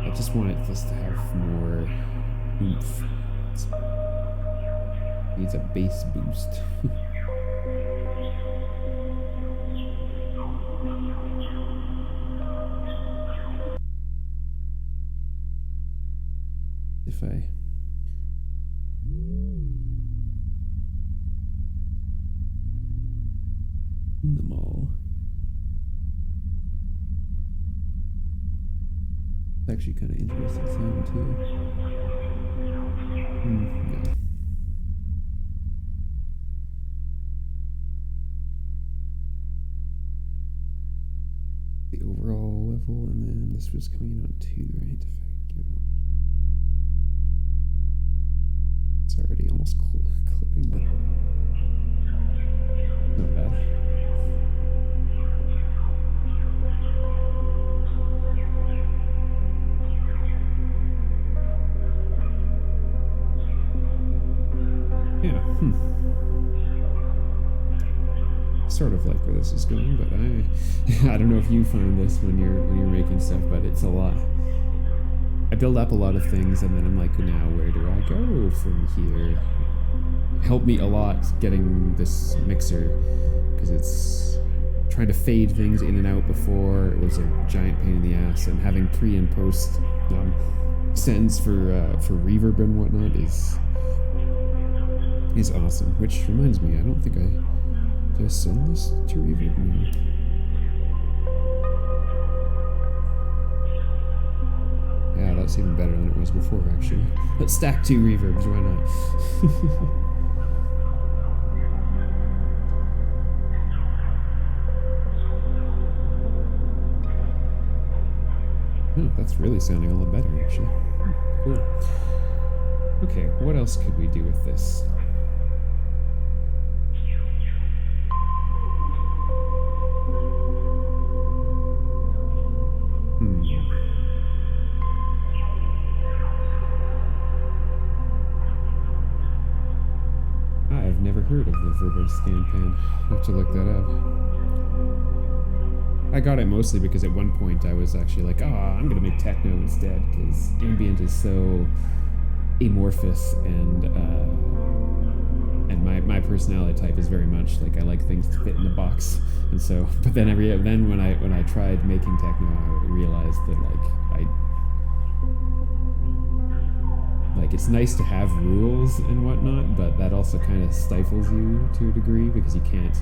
I just want this to have more oomph. It needs a bass boost. If I them all. It's actually kind of interesting sound too. Yeah. The overall level, and then this was coming in on 2, right? If I give it more. It's already almost clipping, but not bad. Yeah, sort of like where this is going, but I don't know if you find this when you're making stuff, but it's a lot. I build up a lot of things, and then I'm like, now where do I go from here? It helped me a lot getting this mixer, because it's trying to fade things in and out before. It was a giant pain in the ass, and having pre and post sends for reverb and whatnot is awesome. Which reminds me, I don't think did I send this to reverb? No. Yeah, that's even better than it was before, actually. Let's stack 2 reverbs, why not? Oh, that's really sounding a lot better, actually. Cool. Okay, what else could we do with this? I've never heard of the Verbo scan pan. I'll have to look that up. I got it mostly because at one point I was actually like, I'm gonna make techno instead, because ambient is so amorphous, and my personality type is very much like I like things to fit in a box, and so. But then when I tried making techno, I realized that it's nice to have rules and whatnot, but that also kind of stifles you to a degree, because you can't.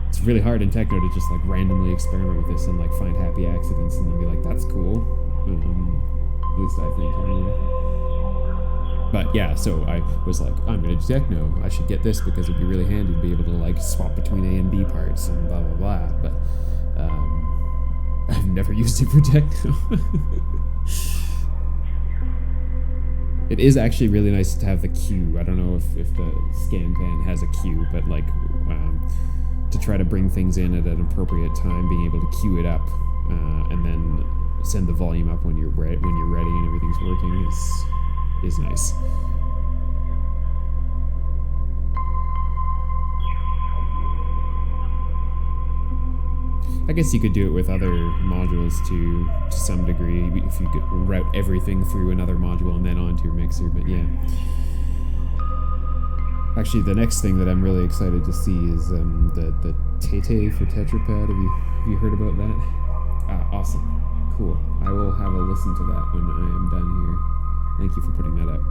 It's really hard in techno to just randomly experiment with this and find happy accidents and then be like, that's cool. At least I think. But yeah, so I was like, I'm gonna do techno. I should get this because it'd be really handy to be able to swap between A and B parts and blah blah blah. But I've never used it for techno. It is actually really nice to have the cue. I don't know if the scan pan has a cue, but to try to bring things in at an appropriate time, being able to cue it up and then send the volume up when you're ready and everything's working is nice. I guess you could do it with other modules to some degree, if you could route everything through another module and then onto your mixer, but yeah. Actually, the next thing that I'm really excited to see is the Tete for Tetrapod. Have you heard about that? Awesome. Cool. I will have a listen to that when I am done here. Thank you for putting that up.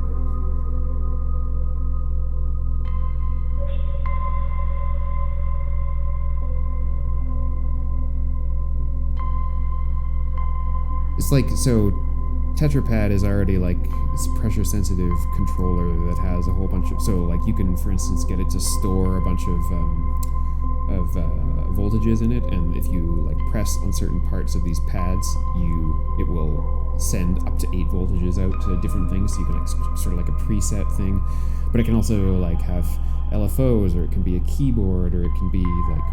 It's so Tetrapod is already like this pressure sensitive controller that has a whole bunch of, so like you can for instance get it to store a bunch of voltages in it, and if you like press on certain parts of these pads, it will send up to 8 voltages out to different things, so you can like sort of like a preset thing. But it can also like have LFOs, or it can be a keyboard, or it can be like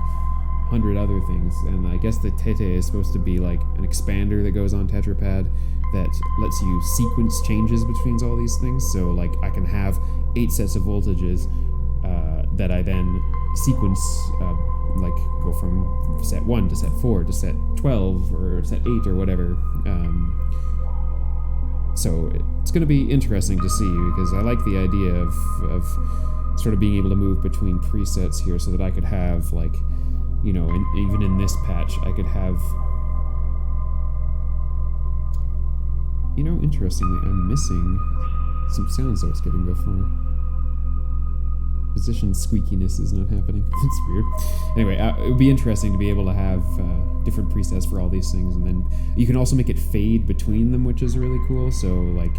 100 other things. And I guess the Tete is supposed to be like an expander that goes on Tetrapod that lets you sequence changes between all these things. So like I can have 8 sets of voltages that I then sequence, like go from set 1 to set 4 to set 12 or set 8 or whatever. So it's going to be interesting to see, because I like the idea of sort of being able to move between presets here, so that I could have like, you know, even in this patch, I could have, you know, interestingly, I'm missing some sounds I was getting before. Position squeakiness is not happening. It's weird. Anyway, it would be interesting to be able to have different presets for all these things, and then you can also make it fade between them, which is really cool. So like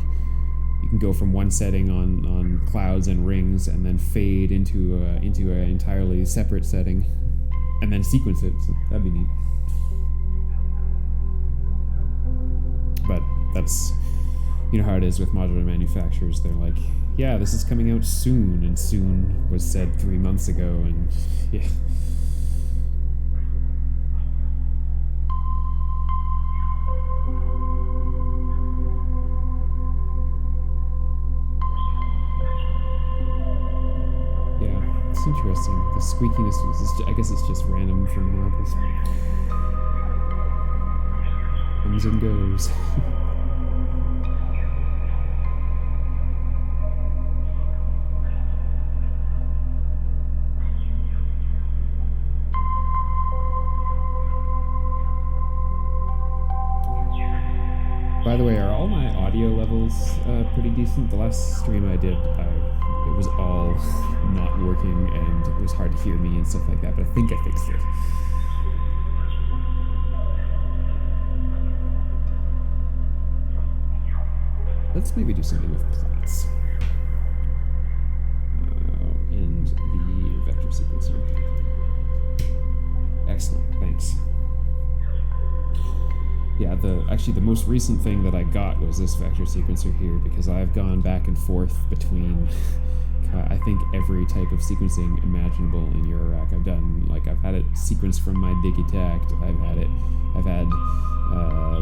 you can go from one setting on clouds and rings, and then fade into an entirely separate setting, and then sequence it. So that'd be neat. But that's, you know how it is with modular manufacturers. They're like, yeah, this is coming out soon, and soon was said 3 months ago, and yeah. Yeah, it's interesting. The squeakiness is, I guess it's just random from Marbles. Comes and goes. By the way, are all my audio levels pretty decent? The last stream I did, it was all not working, and it was hard to hear me and stuff like that, but I think I fixed it. Let's maybe do something with Plaits. And the vector sequencer. Excellent, thanks. Yeah, actually the most recent thing that I got was this vector sequencer here, because I've gone back and forth between I think every type of sequencing imaginable in Eurorack. I've had it sequenced from my Digitact, I've had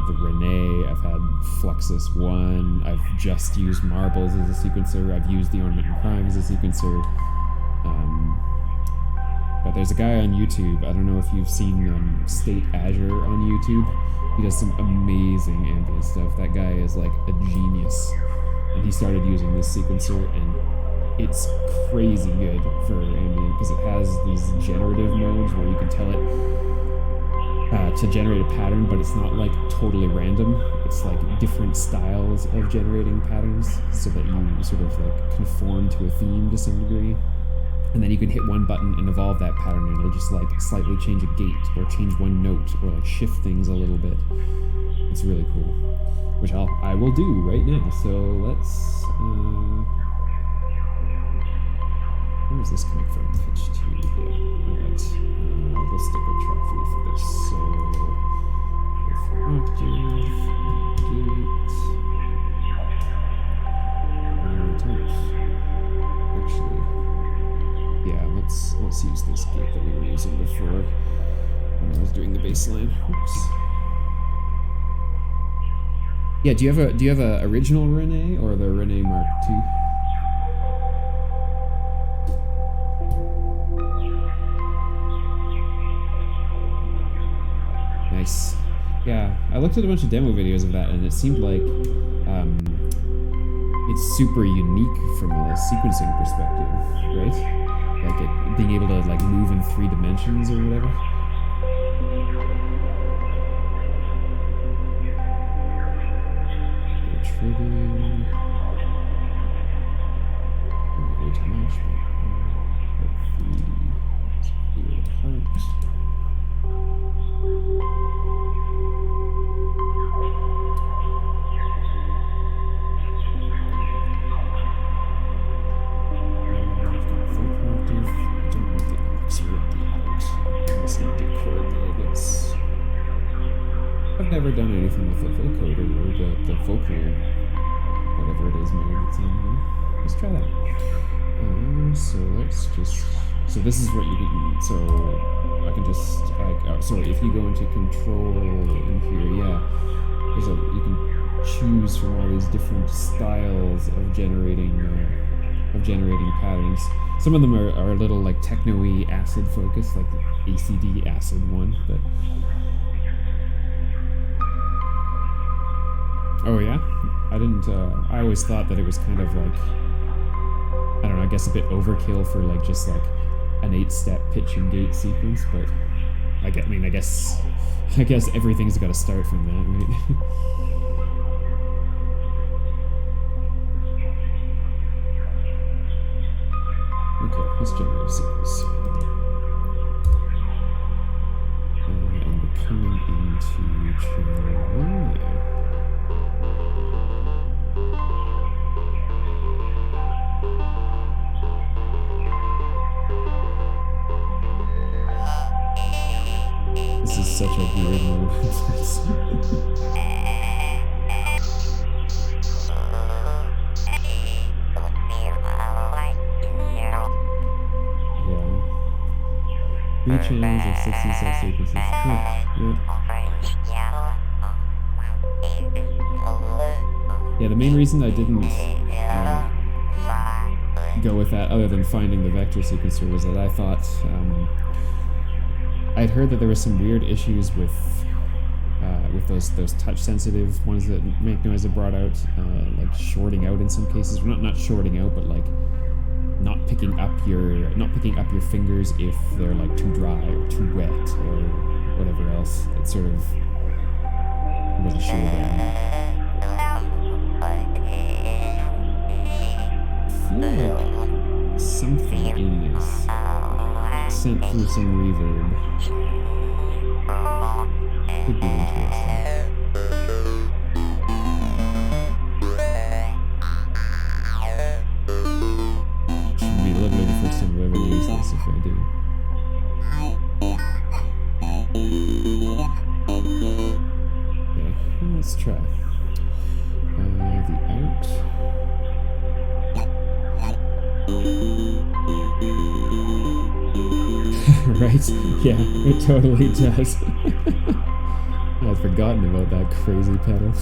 the Rene, I've had Fluxus 1, I've just used Marbles as a sequencer, I've used the Ornament and Prime as a sequencer. But there's a guy on YouTube, I don't know if you've seen State Azure on YouTube. He does some amazing ambient stuff. That guy is like a genius. And he started using this sequencer, and it's crazy good for ambient, because it has these generative modes where you can tell it to generate a pattern, but it's not like totally random. It's like different styles of generating patterns, so that you sort of like conform to a theme to some degree. And then you can hit one button and evolve that pattern, and it'll just like slightly change a gate, or change one note, or like shift things a little bit. It's really cool, which I will do right now. So let's, where is this coming from? Pitch 2, yeah, alright. We'll stick with track 3 for this. So, go for octave, gate, actually, yeah, let's use this gate that we were using before when I was doing the bass line. Oops. Yeah, do you have a original Rene or the Rene Mark II? Nice. Yeah, I looked at a bunch of demo videos of that, and it seemed like it's super unique from a sequencing perspective, right? Like it being able to like move in 3 dimensions or whatever. Triggering. Not way too much, but let's clear it apart. ever done anything with the vocoder or the vocal, whatever it is mode that's on here. Let's try that. So let's just, so this is what you can, so I can just, so if you go into control in here, yeah, you can choose from all these different styles of generating patterns. Some of them are a little like techno-y acid focused, like the ACD acid one, but oh yeah? I didn't, I always thought that it was kind of like, I don't know, I guess a bit overkill for like just like an 8-step pitch and gate sequence, but I guess everything's got to start from that, right? Okay, let's generate a sequence. And we're coming into channel 1 now. This is such a weird moment. Yeah. 3 channels of 16 sequences. Yeah. Yeah, the main reason I didn't go with that, other than finding the vector sequencer, was that I thought I'd heard that there were some weird issues with those touch-sensitive ones that make noise that brought out, like shorting out in some cases. Well, not shorting out, but like not picking up your fingers if they're like too dry or too wet or whatever else. It sort of wasn't sure about. I feel like something in this sent through some reverb. Could be interesting. Should be literally the first time I've ever used this if I do. Okay, let's try. The out. Right? Yeah, it totally does. I'd forgotten about that crazy pedal.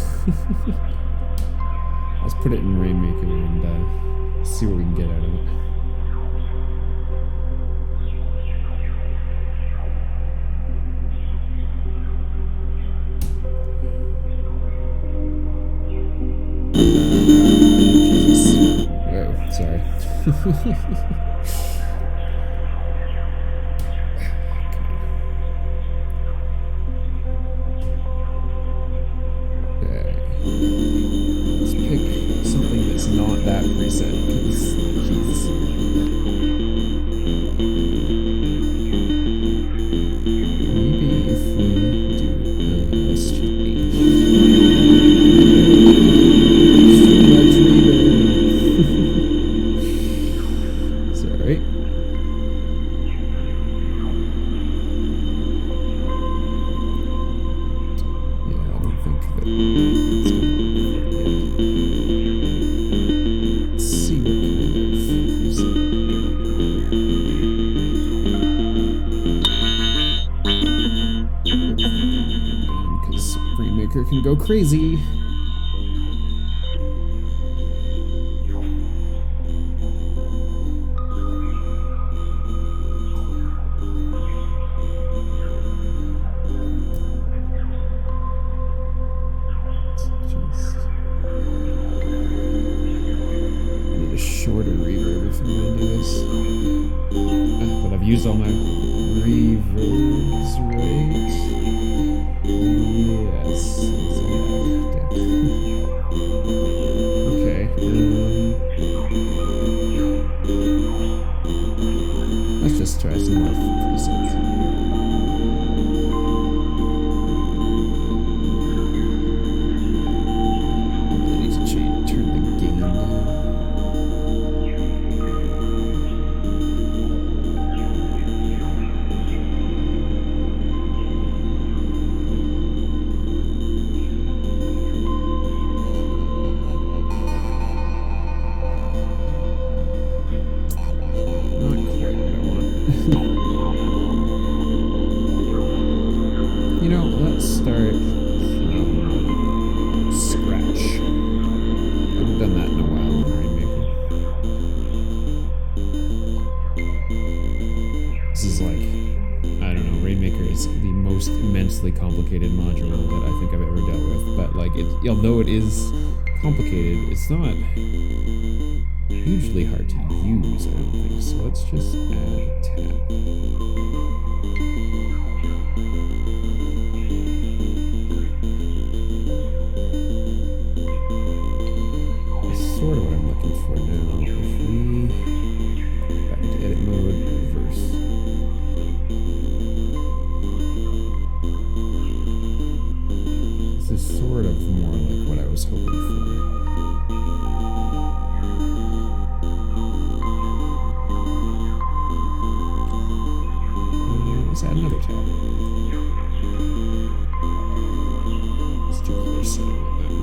Let's put it in Rainmaker and see what we can get out of it. Jesus. Whoa, sorry. Let's pick something that's not that preset, because, Jesus. Maybe if we do SGH. Much reverb. Sorry. Yeah, I don't think that it's gonna can go crazy. I need a shorter reverb if I'm gonna do this. But I've used all my reverbs, right? Yes. Okay. Let's just try some more presets. I really need to turn the gain down. You know, let's start from scratch. I haven't done that in a while in Rainmaker. This is like, I don't know, Rainmaker is the most immensely complicated module that I think I've ever dealt with. But like, although it is complicated, it's not hugely hard to use, I don't think. So let's just add a tab. Sort of what I'm looking for now. If we back into edit mode, reverse. This is sort of more like what I was hoping for. Let's add another tab. Let's do course setting on that one.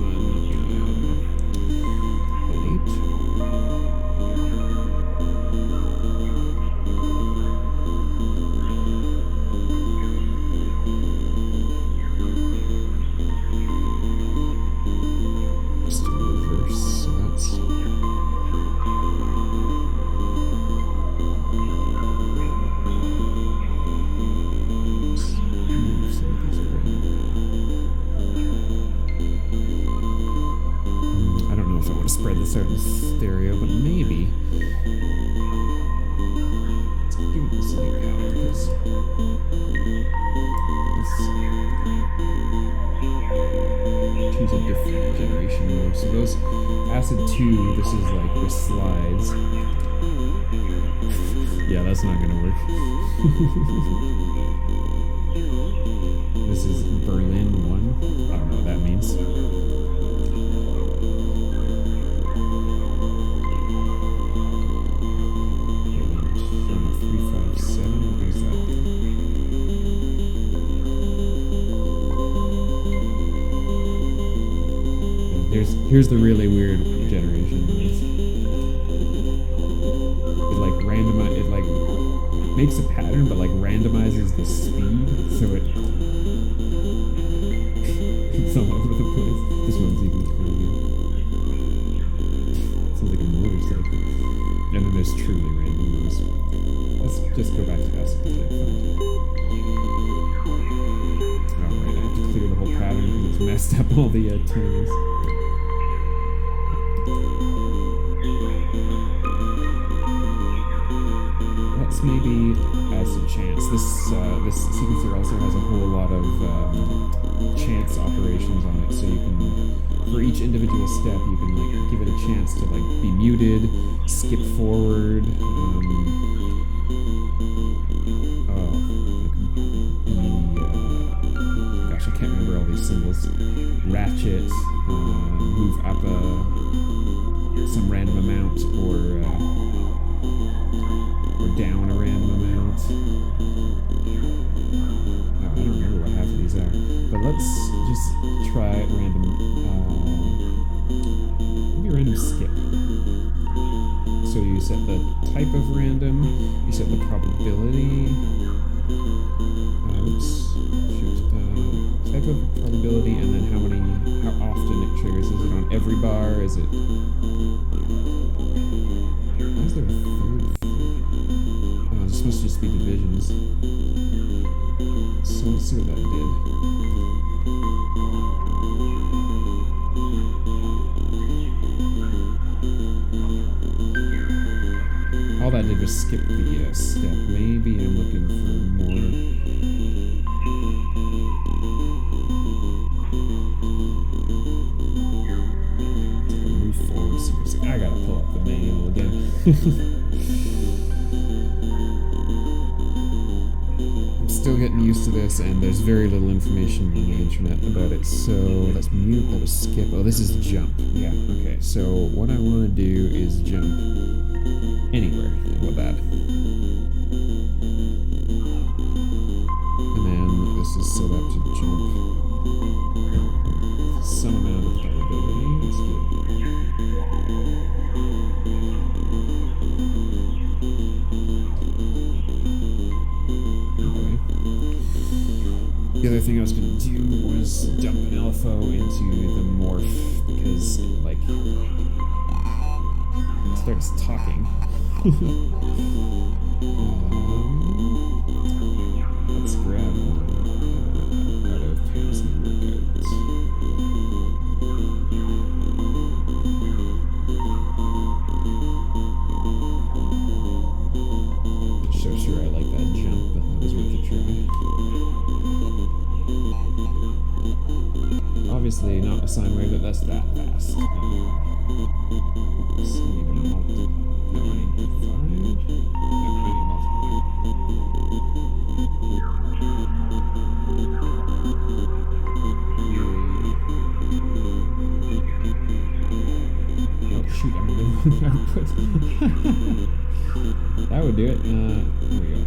Spread this out in stereo, but maybe. Let's give this a new pattern because let's choose a different generation mode. So those acid 2, this is like with slides. Yeah, that's not gonna work. This is Berlin 1. I don't know what that means. Here's the really weird generation. It like it like makes a pattern, but like randomizes the speed, so it's all over the place. This one's even crazier. Sounds like a motorcycle. And then there's truly random moves. Let's just go back to acid project file. Alright, I have to clear the whole pattern because it's messed up all the tones. Let's maybe add some chance. This sequencer also has a whole lot of chance operations on it, so you can, for each individual step, you can like give it a chance to like be muted, skip forward, gosh, I can't remember all these symbols. Ratchet, move up some random amount, or down a random amount. I don't remember what half of these are, but let's just try random, maybe random skip. So you set the type of random, you set the probability, type of probability, and then how often it triggers. Is it on every bar? Is it, why is there a third? This must just be divisions. So let's see what that did. All that did was skip the step. Maybe I'm looking for more. Move forward sequencing. I gotta pull up the manual again. Still getting used to this, and there's very little information on the internet about it. So that's mute, that was skip. Oh, this is jump. Yeah, okay. So what I want to do is jump anywhere. How about that? And then this is set up to jump some amount of probability. Let's do it. The other thing I was gonna do was dump an LFO into the morph because it, like, starts talking. Let's grab one out of Pam's workouts. Just so sure I like that jump, but that was worth a try. Obviously not a sine wave that's that fast. So I need a multi. No, I need 5. No, I need multiple. Oh shoot, I'm in the output. That would do it. There we go.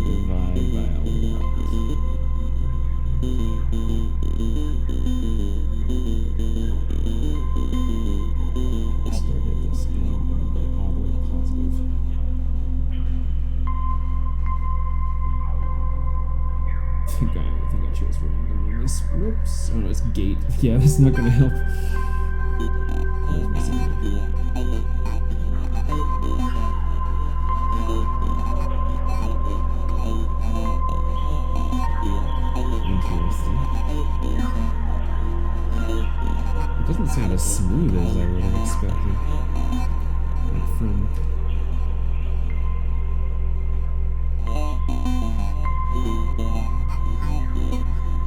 Divide by a lot. Started this game and get all the way positive. I think I chose random on this. Whoops. Oh, it's gate. Yeah, that's not gonna help. Where's my sound? Interesting. It doesn't sound as smooth as I would have expected. Like from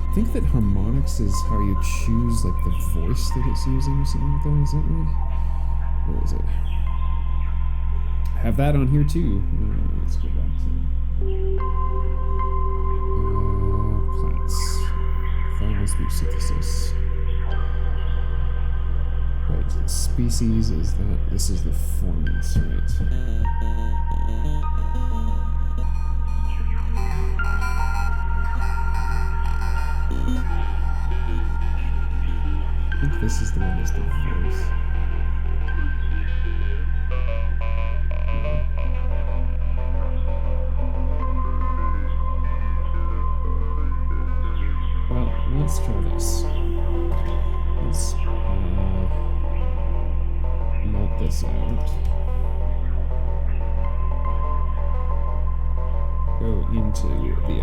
I think that harmonics is how you choose like the voice that it's using or something like that. Is that right? Where is it? I have that on here too. Let's go back to Plaits. Final speech synthesis. Right, species is that. This is the formants, right? I think this is the one that's the voice. Well, let's try this. Let's melt this out. Go into the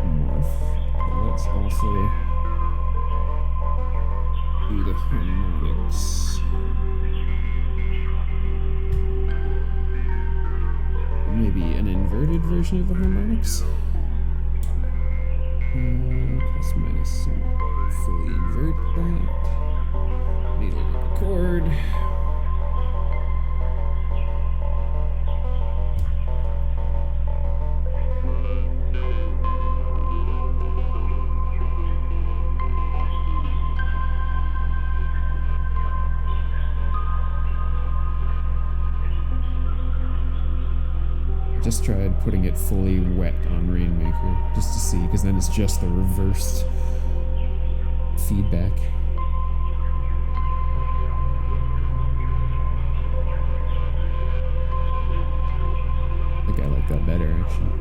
morph. Let's also do the harmonics. Maybe an inverted version of the harmonics? Plus minus. So fully invert that. Need a little chord. Just tried putting it fully wet on Rainmaker just to see, because then it's just the reversed feedback. I think I like that better actually.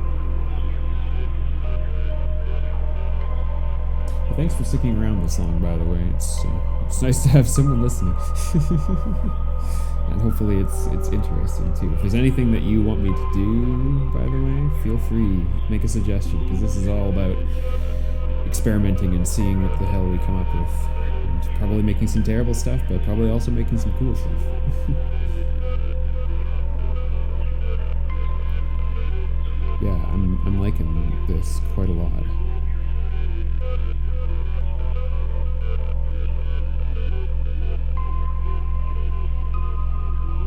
Well, thanks for sticking around this long, by the way. It's nice to have someone listening. And hopefully it's interesting too. If there's anything that you want me to do, by the way, feel free, make a suggestion, because this is all about experimenting and seeing what the hell we come up with. And probably making some terrible stuff, but probably also making some cool stuff. Yeah, I'm liking this quite a lot.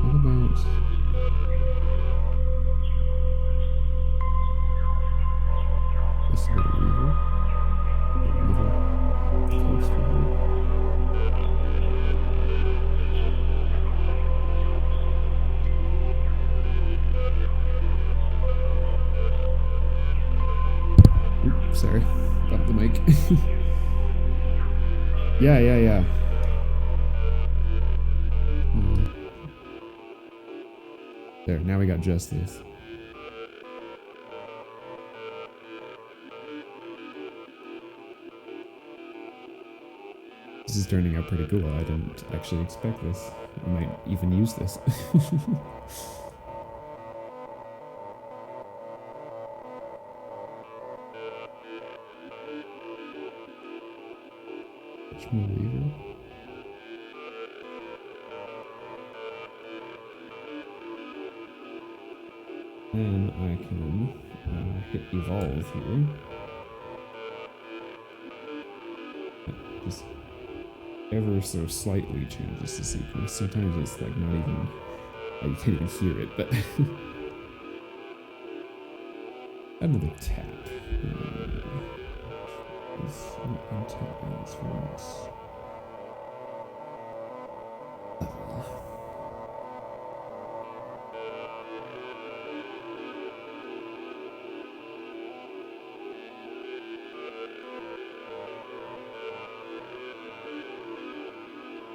What about this bit of reverb? Little coast reverb. Oops, sorry. Bumped the mic. Yeah. There, now we got just this. This is turning out pretty cool. I didn't actually expect this. I might even use this. Much more reverb. Then I can hit evolve here. That just ever so slightly changes the sequence. Sometimes it's like not even, you can't even hear it, but another tap.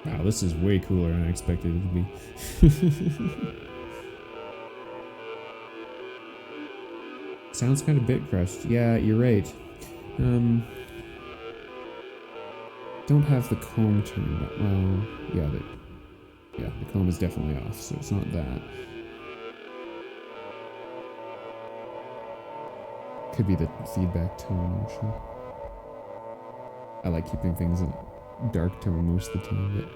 Wow, this is way cooler than I expected it to be. Sounds kind of bit crushed. Yeah, you're right. Don't have the comb turned up. Well, yeah, the comb is definitely off, so it's not that. Could be the feedback tone, actually. I like keeping things in dark tone most of the time, but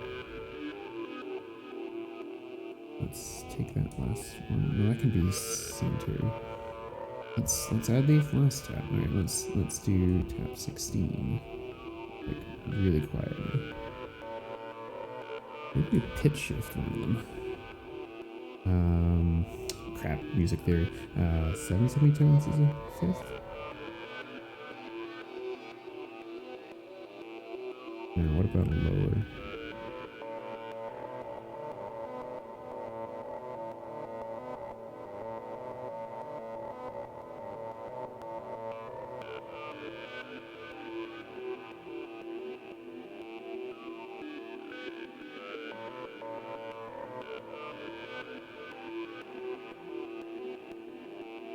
let's take that last one. No, that can be center. Let's add the last tap. All right, let's do tap 16, like really quietly. Maybe a pitch shift one of them. Crap, music theory. 7 semitones is a fifth. Now, what about lower?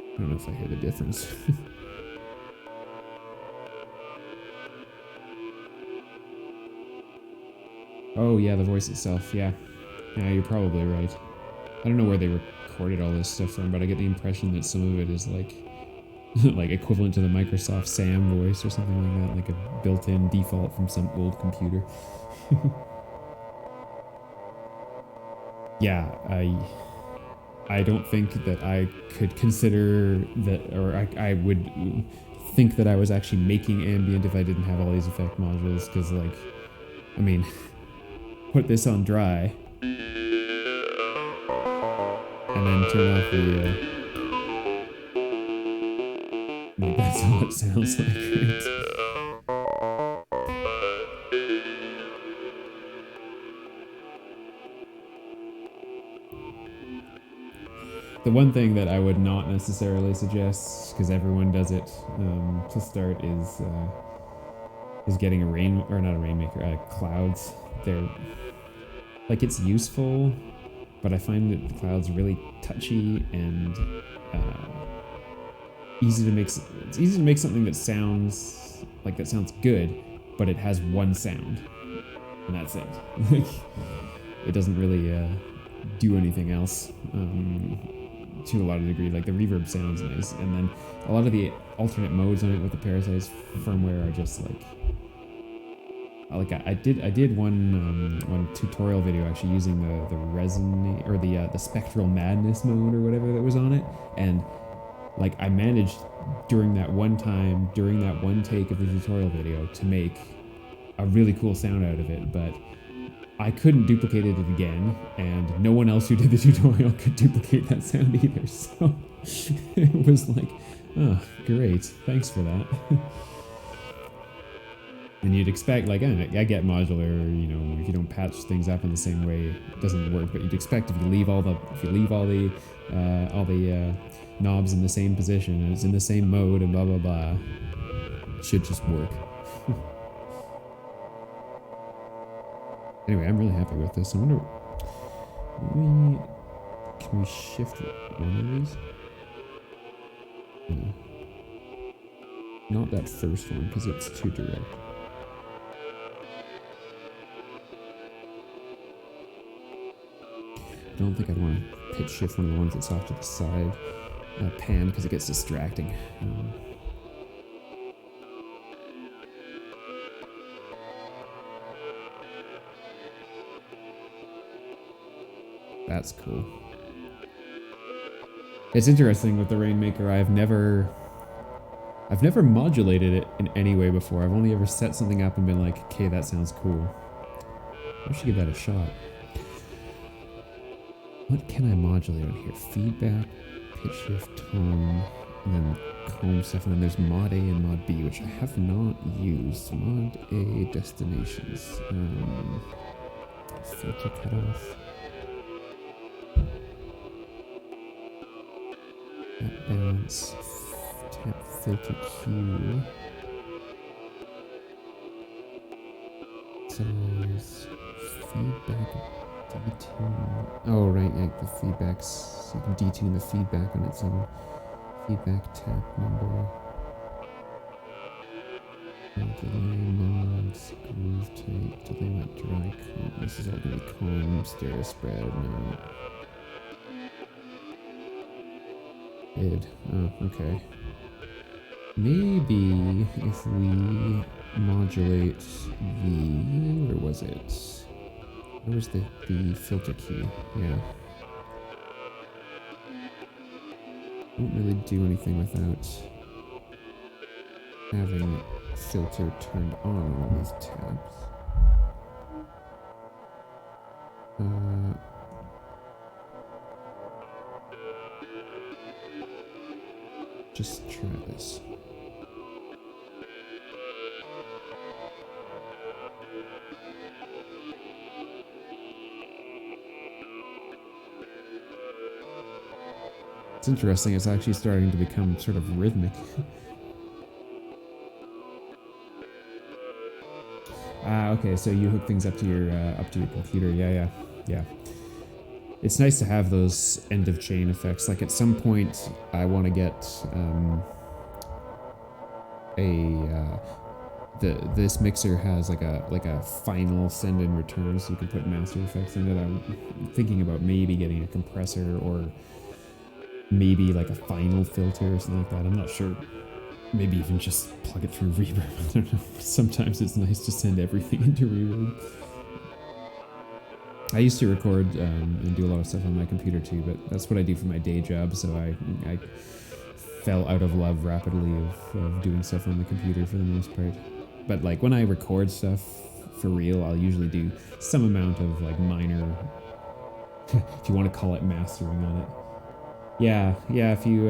I don't know if I hear the difference. Oh yeah, the voice itself, yeah. Yeah, you're probably right. I don't know where they recorded all this stuff from, but I get the impression that some of it is like like equivalent to the Microsoft Sam voice or something like that, like a built-in default from some old computer. Yeah, I don't think that I could consider that, or I would think that I was actually making ambient if I didn't have all these effect modules, because like, I mean, put this on dry, and then turn off the, like that's all it sounds like, right? The one thing that I would not necessarily suggest, because everyone does it to start, is getting a not a rainmaker, clouds. They're like, it's useful, but I find that the clouds really touchy and easy to make. It's easy to make something that sounds good, but it has one sound, and that's it. Like, it doesn't really do anything else. To a lot of degree, like the reverb sounds nice, and then a lot of the alternate modes on it with the Parasites firmware are just like I did one tutorial video actually using the resonate, or the spectral madness mode or whatever that was on it, and like I managed during that one take of the tutorial video to make a really cool sound out of it, but I couldn't duplicate it again, and no one else who did the tutorial could duplicate that sound either, so it was like, oh, great, thanks for that. And you'd expect, like, I get modular, you know, if you don't patch things up in the same way, it doesn't work, but you'd expect if you leave all the knobs in the same position, and it's in the same mode, and blah, blah, blah, it should just work. Anyway, I'm really happy with this. I wonder, can we shift one of these? No. Not that first one, because it's too direct. don't think I'd want to pitch shift one of the ones that's off to the side, pan, because it gets distracting. That's cool. It's interesting with the Rainmaker. I've never modulated it in any way before. I've only ever set something up and been like, okay, that sounds cool. I should give that a shot. What can I modulate on here? Feedback, pitch shift, tone, and then comb stuff, and then there's mod A and mod B, which I have not used. Mod A destinations. Filter cutoff. Tap balance. Tap filter Q. Size. Feedback. Detune. Oh, right, like the feedbacks. So you can detune the feedback on its own. Feedback tap number. Delay mods. Groove type. Delay went dry. This is all going to be comb. Stereo spread. No. Id. Oh, okay. Maybe if we modulate the... Where was it? Where was the filter key? Yeah. Won't really do anything without having filter turned on all these tabs. Just try this. It's interesting, it's actually starting to become sort of rhythmic. Okay, so you hook things up to your computer. Yeah. It's nice to have those end of chain effects. Like at some point, I want to get this mixer has like a final send and return, so you can put master effects in it. I'm thinking about maybe getting a compressor or maybe like a final filter or something like that. I'm not sure. Maybe even just plug it through Reverb. I don't know. Sometimes it's nice to send everything into Reverb. I used to record and do a lot of stuff on my computer too, but that's what I do for my day job, so I fell out of love rapidly of doing stuff on the computer for the most part. But like when I record stuff for real, I'll usually do some amount of like minor, if you want to call it, mastering on it. Yeah, if you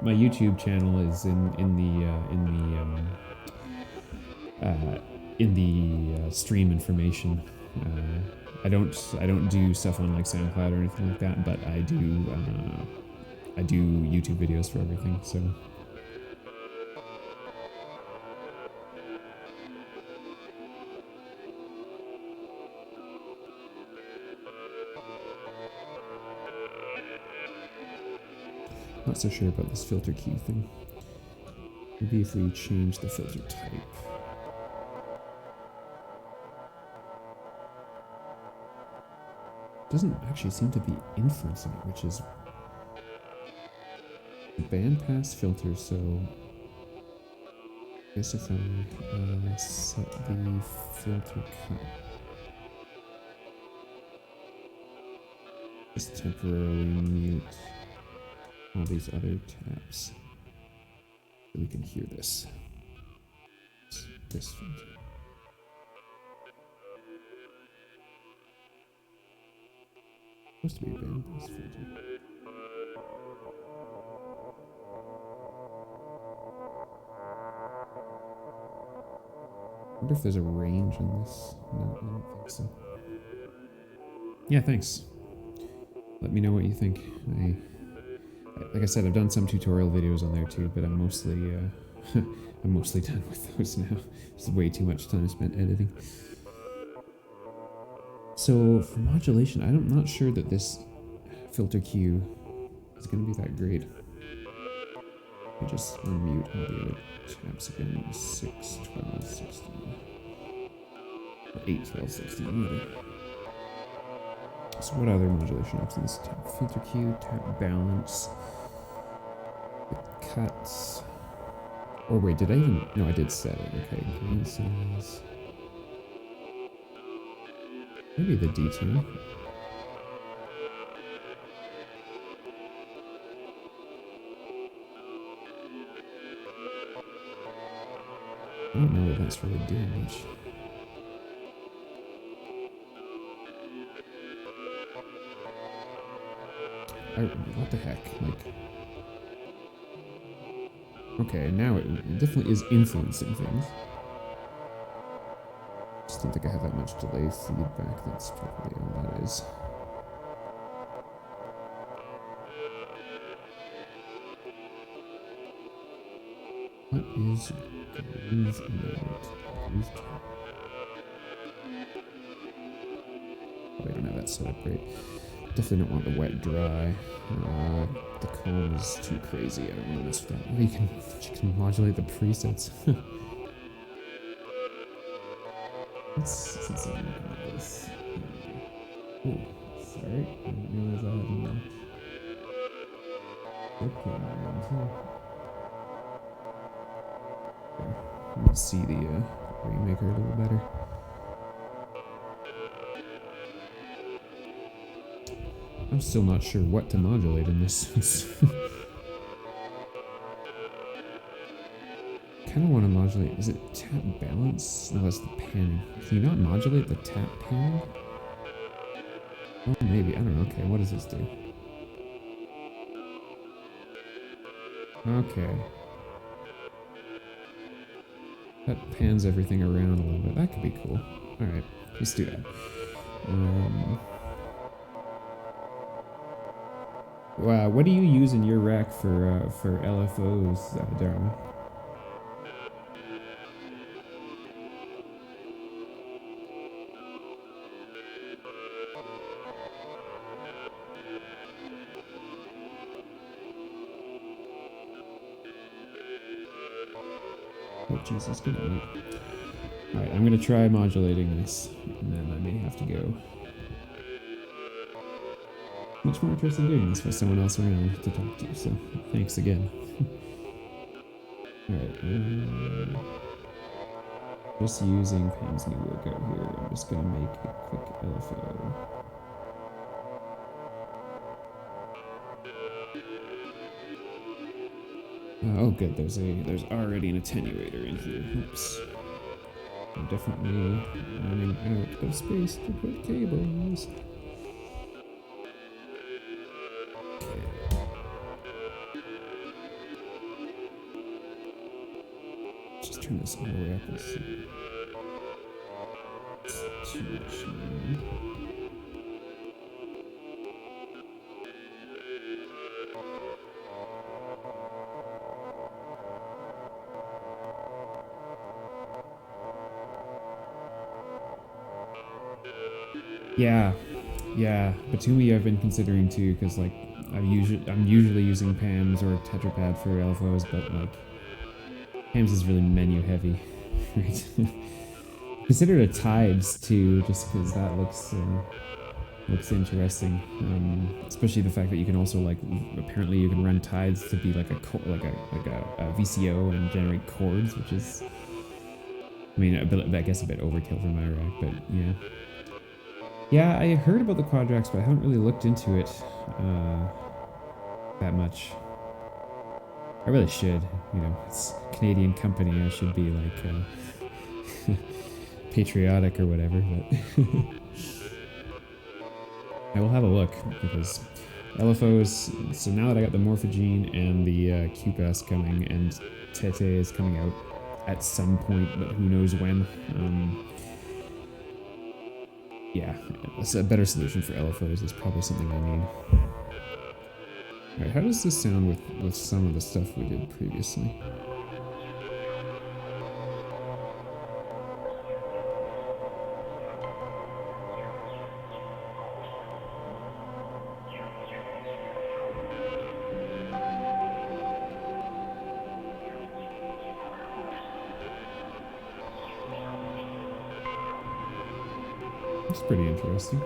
my YouTube channel is in the stream information. I don't do stuff on like SoundCloud or anything like that, but I do YouTube videos for everything. So not so sure about this filter key thing. Maybe if we change the filter type. Doesn't actually seem to be inferencing it, which is a bandpass filter, so I guess if I set the filter cut, just temporarily mute all these other tabs so we can hear this filter. Supposed to be a bandpass filter. I wonder if there's a range in this. No, I don't think so. Yeah, thanks. Let me know what you think. Like I said, I've done some tutorial videos on there too, but I'm mostly I'm mostly done with those now. There's way too much time spent editing. So for modulation, I'm not sure that this filter cue is going to be that great. I just unmute all the other tabs again. 6, 12, 16. Or 8, 12, 16. Whatever. So what other modulation options? Tap filter cue, tap balance, the cuts. Or wait, did I even? No, I did set it. Okay, green size. Maybe the D2. I don't know that that's really doing much. What the heck? Like, okay, now it definitely is influencing things. Just don't think I have that much delay feedback. That's probably all that is. What is groove mode? Groove tap. Oh, I don't have that set up great. Definitely don't want the wet dry. The calm is too crazy. I don't want to mess with that. Oh, you can modulate the presets. Let's see if we can do this. Oh, sorry. I didn't realize I had okay, around here. Okay. Let's see the Rainmaker a little better. I'm still not sure what to modulate in this. Kind of want to modulate. Is it tap balance? No, that's the panning. Can you not modulate the tap panning? Oh, maybe. I don't know. Okay, what does this do? Okay. That pans everything around a little bit. That could be cool. Alright, let's do that. Wow, what do you use in your rack for LFOs, Dharma? Oh, Jesus, good on it. Alright, I'm gonna try modulating this, and then I may have to go. Much more interested in doing this with someone else around to talk to, so thanks again. Alright, just using Pam's new workout here, I'm just gonna make a quick LFO. Oh good, there's already an attenuator in here. Oops. I'm definitely running out of space to put cables. Just turn this all the way up and see. It's too much now. Yeah. Batumi I've been considering too, because like I'm usually using PAMs or Tetrapod for LFOs, but like PAMs is really menu heavy. Right? Consider the tides too, just because that looks interesting. Especially the fact that you can also like apparently you can run tides to be like a VCO and generate chords, which is I mean I guess a bit overkill for my rack, but yeah. Yeah, I heard about the Quadrax, but I haven't really looked into it that much. I really should, you know, it's a Canadian company, I should be like patriotic or whatever, but I will have a look, because LFOs, so now that I got the Morphogene and the QPAS coming, and Tete is coming out at some point, but who knows when, yeah, a better solution for LFOs is probably something I need. Alright, how does this sound with some of the stuff we did previously? It's pretty interesting.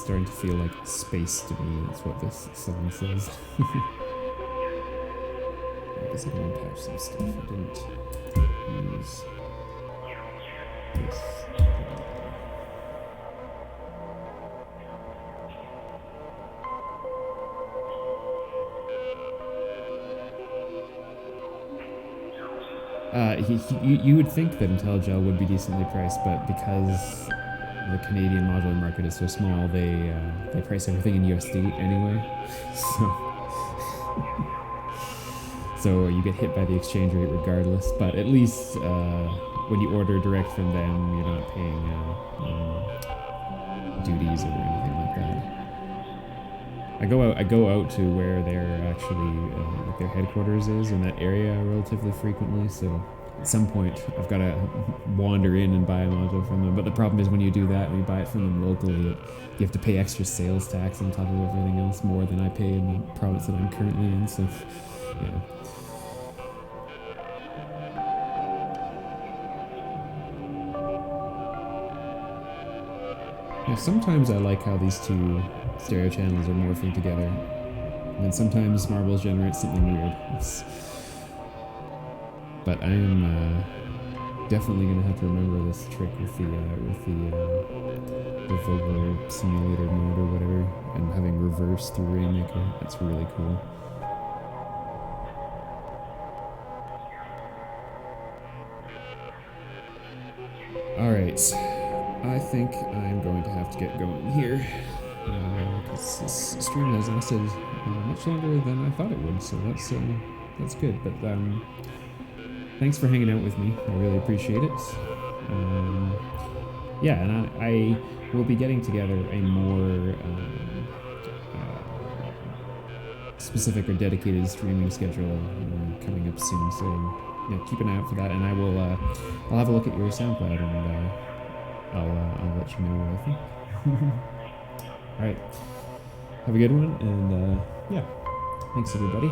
starting to feel like space to me. That's what this song says. I guess I can unpatch some stuff. I didn't use this. You would think that IntelliGel would be decently priced, but because the Canadian modular market is so small, they price everything in USD anyway. So you get hit by the exchange rate regardless. But at least when you order direct from them, you're not paying duties or anything like that. I go out to where their actually like their headquarters is in that area relatively frequently, so at some point I've got to wander in and buy a module from them. But the problem is when you do that, when you buy it from them locally, you have to pay extra sales tax on top of everything else, more than I pay in the province that I'm currently in. So yeah. Yeah, sometimes I like how these two stereo channels are morphing together, and then sometimes Marbles generates something weird. But I am definitely going to have to remember this trick with the vocal simulator mode or whatever, and having reverse through Rainmaker. That's really cool. Alright, I think I'm going to have to get going here, because this stream has lasted much longer than I thought it would, so that's good. But thanks for hanging out with me. I really appreciate it. Yeah, and I will be getting together a more specific or dedicated streaming schedule coming up soon. So yeah, keep an eye out for that, and I'll have a look at your SoundCloud, and I'll let you know what I think. All right, have a good one, and yeah, thanks everybody.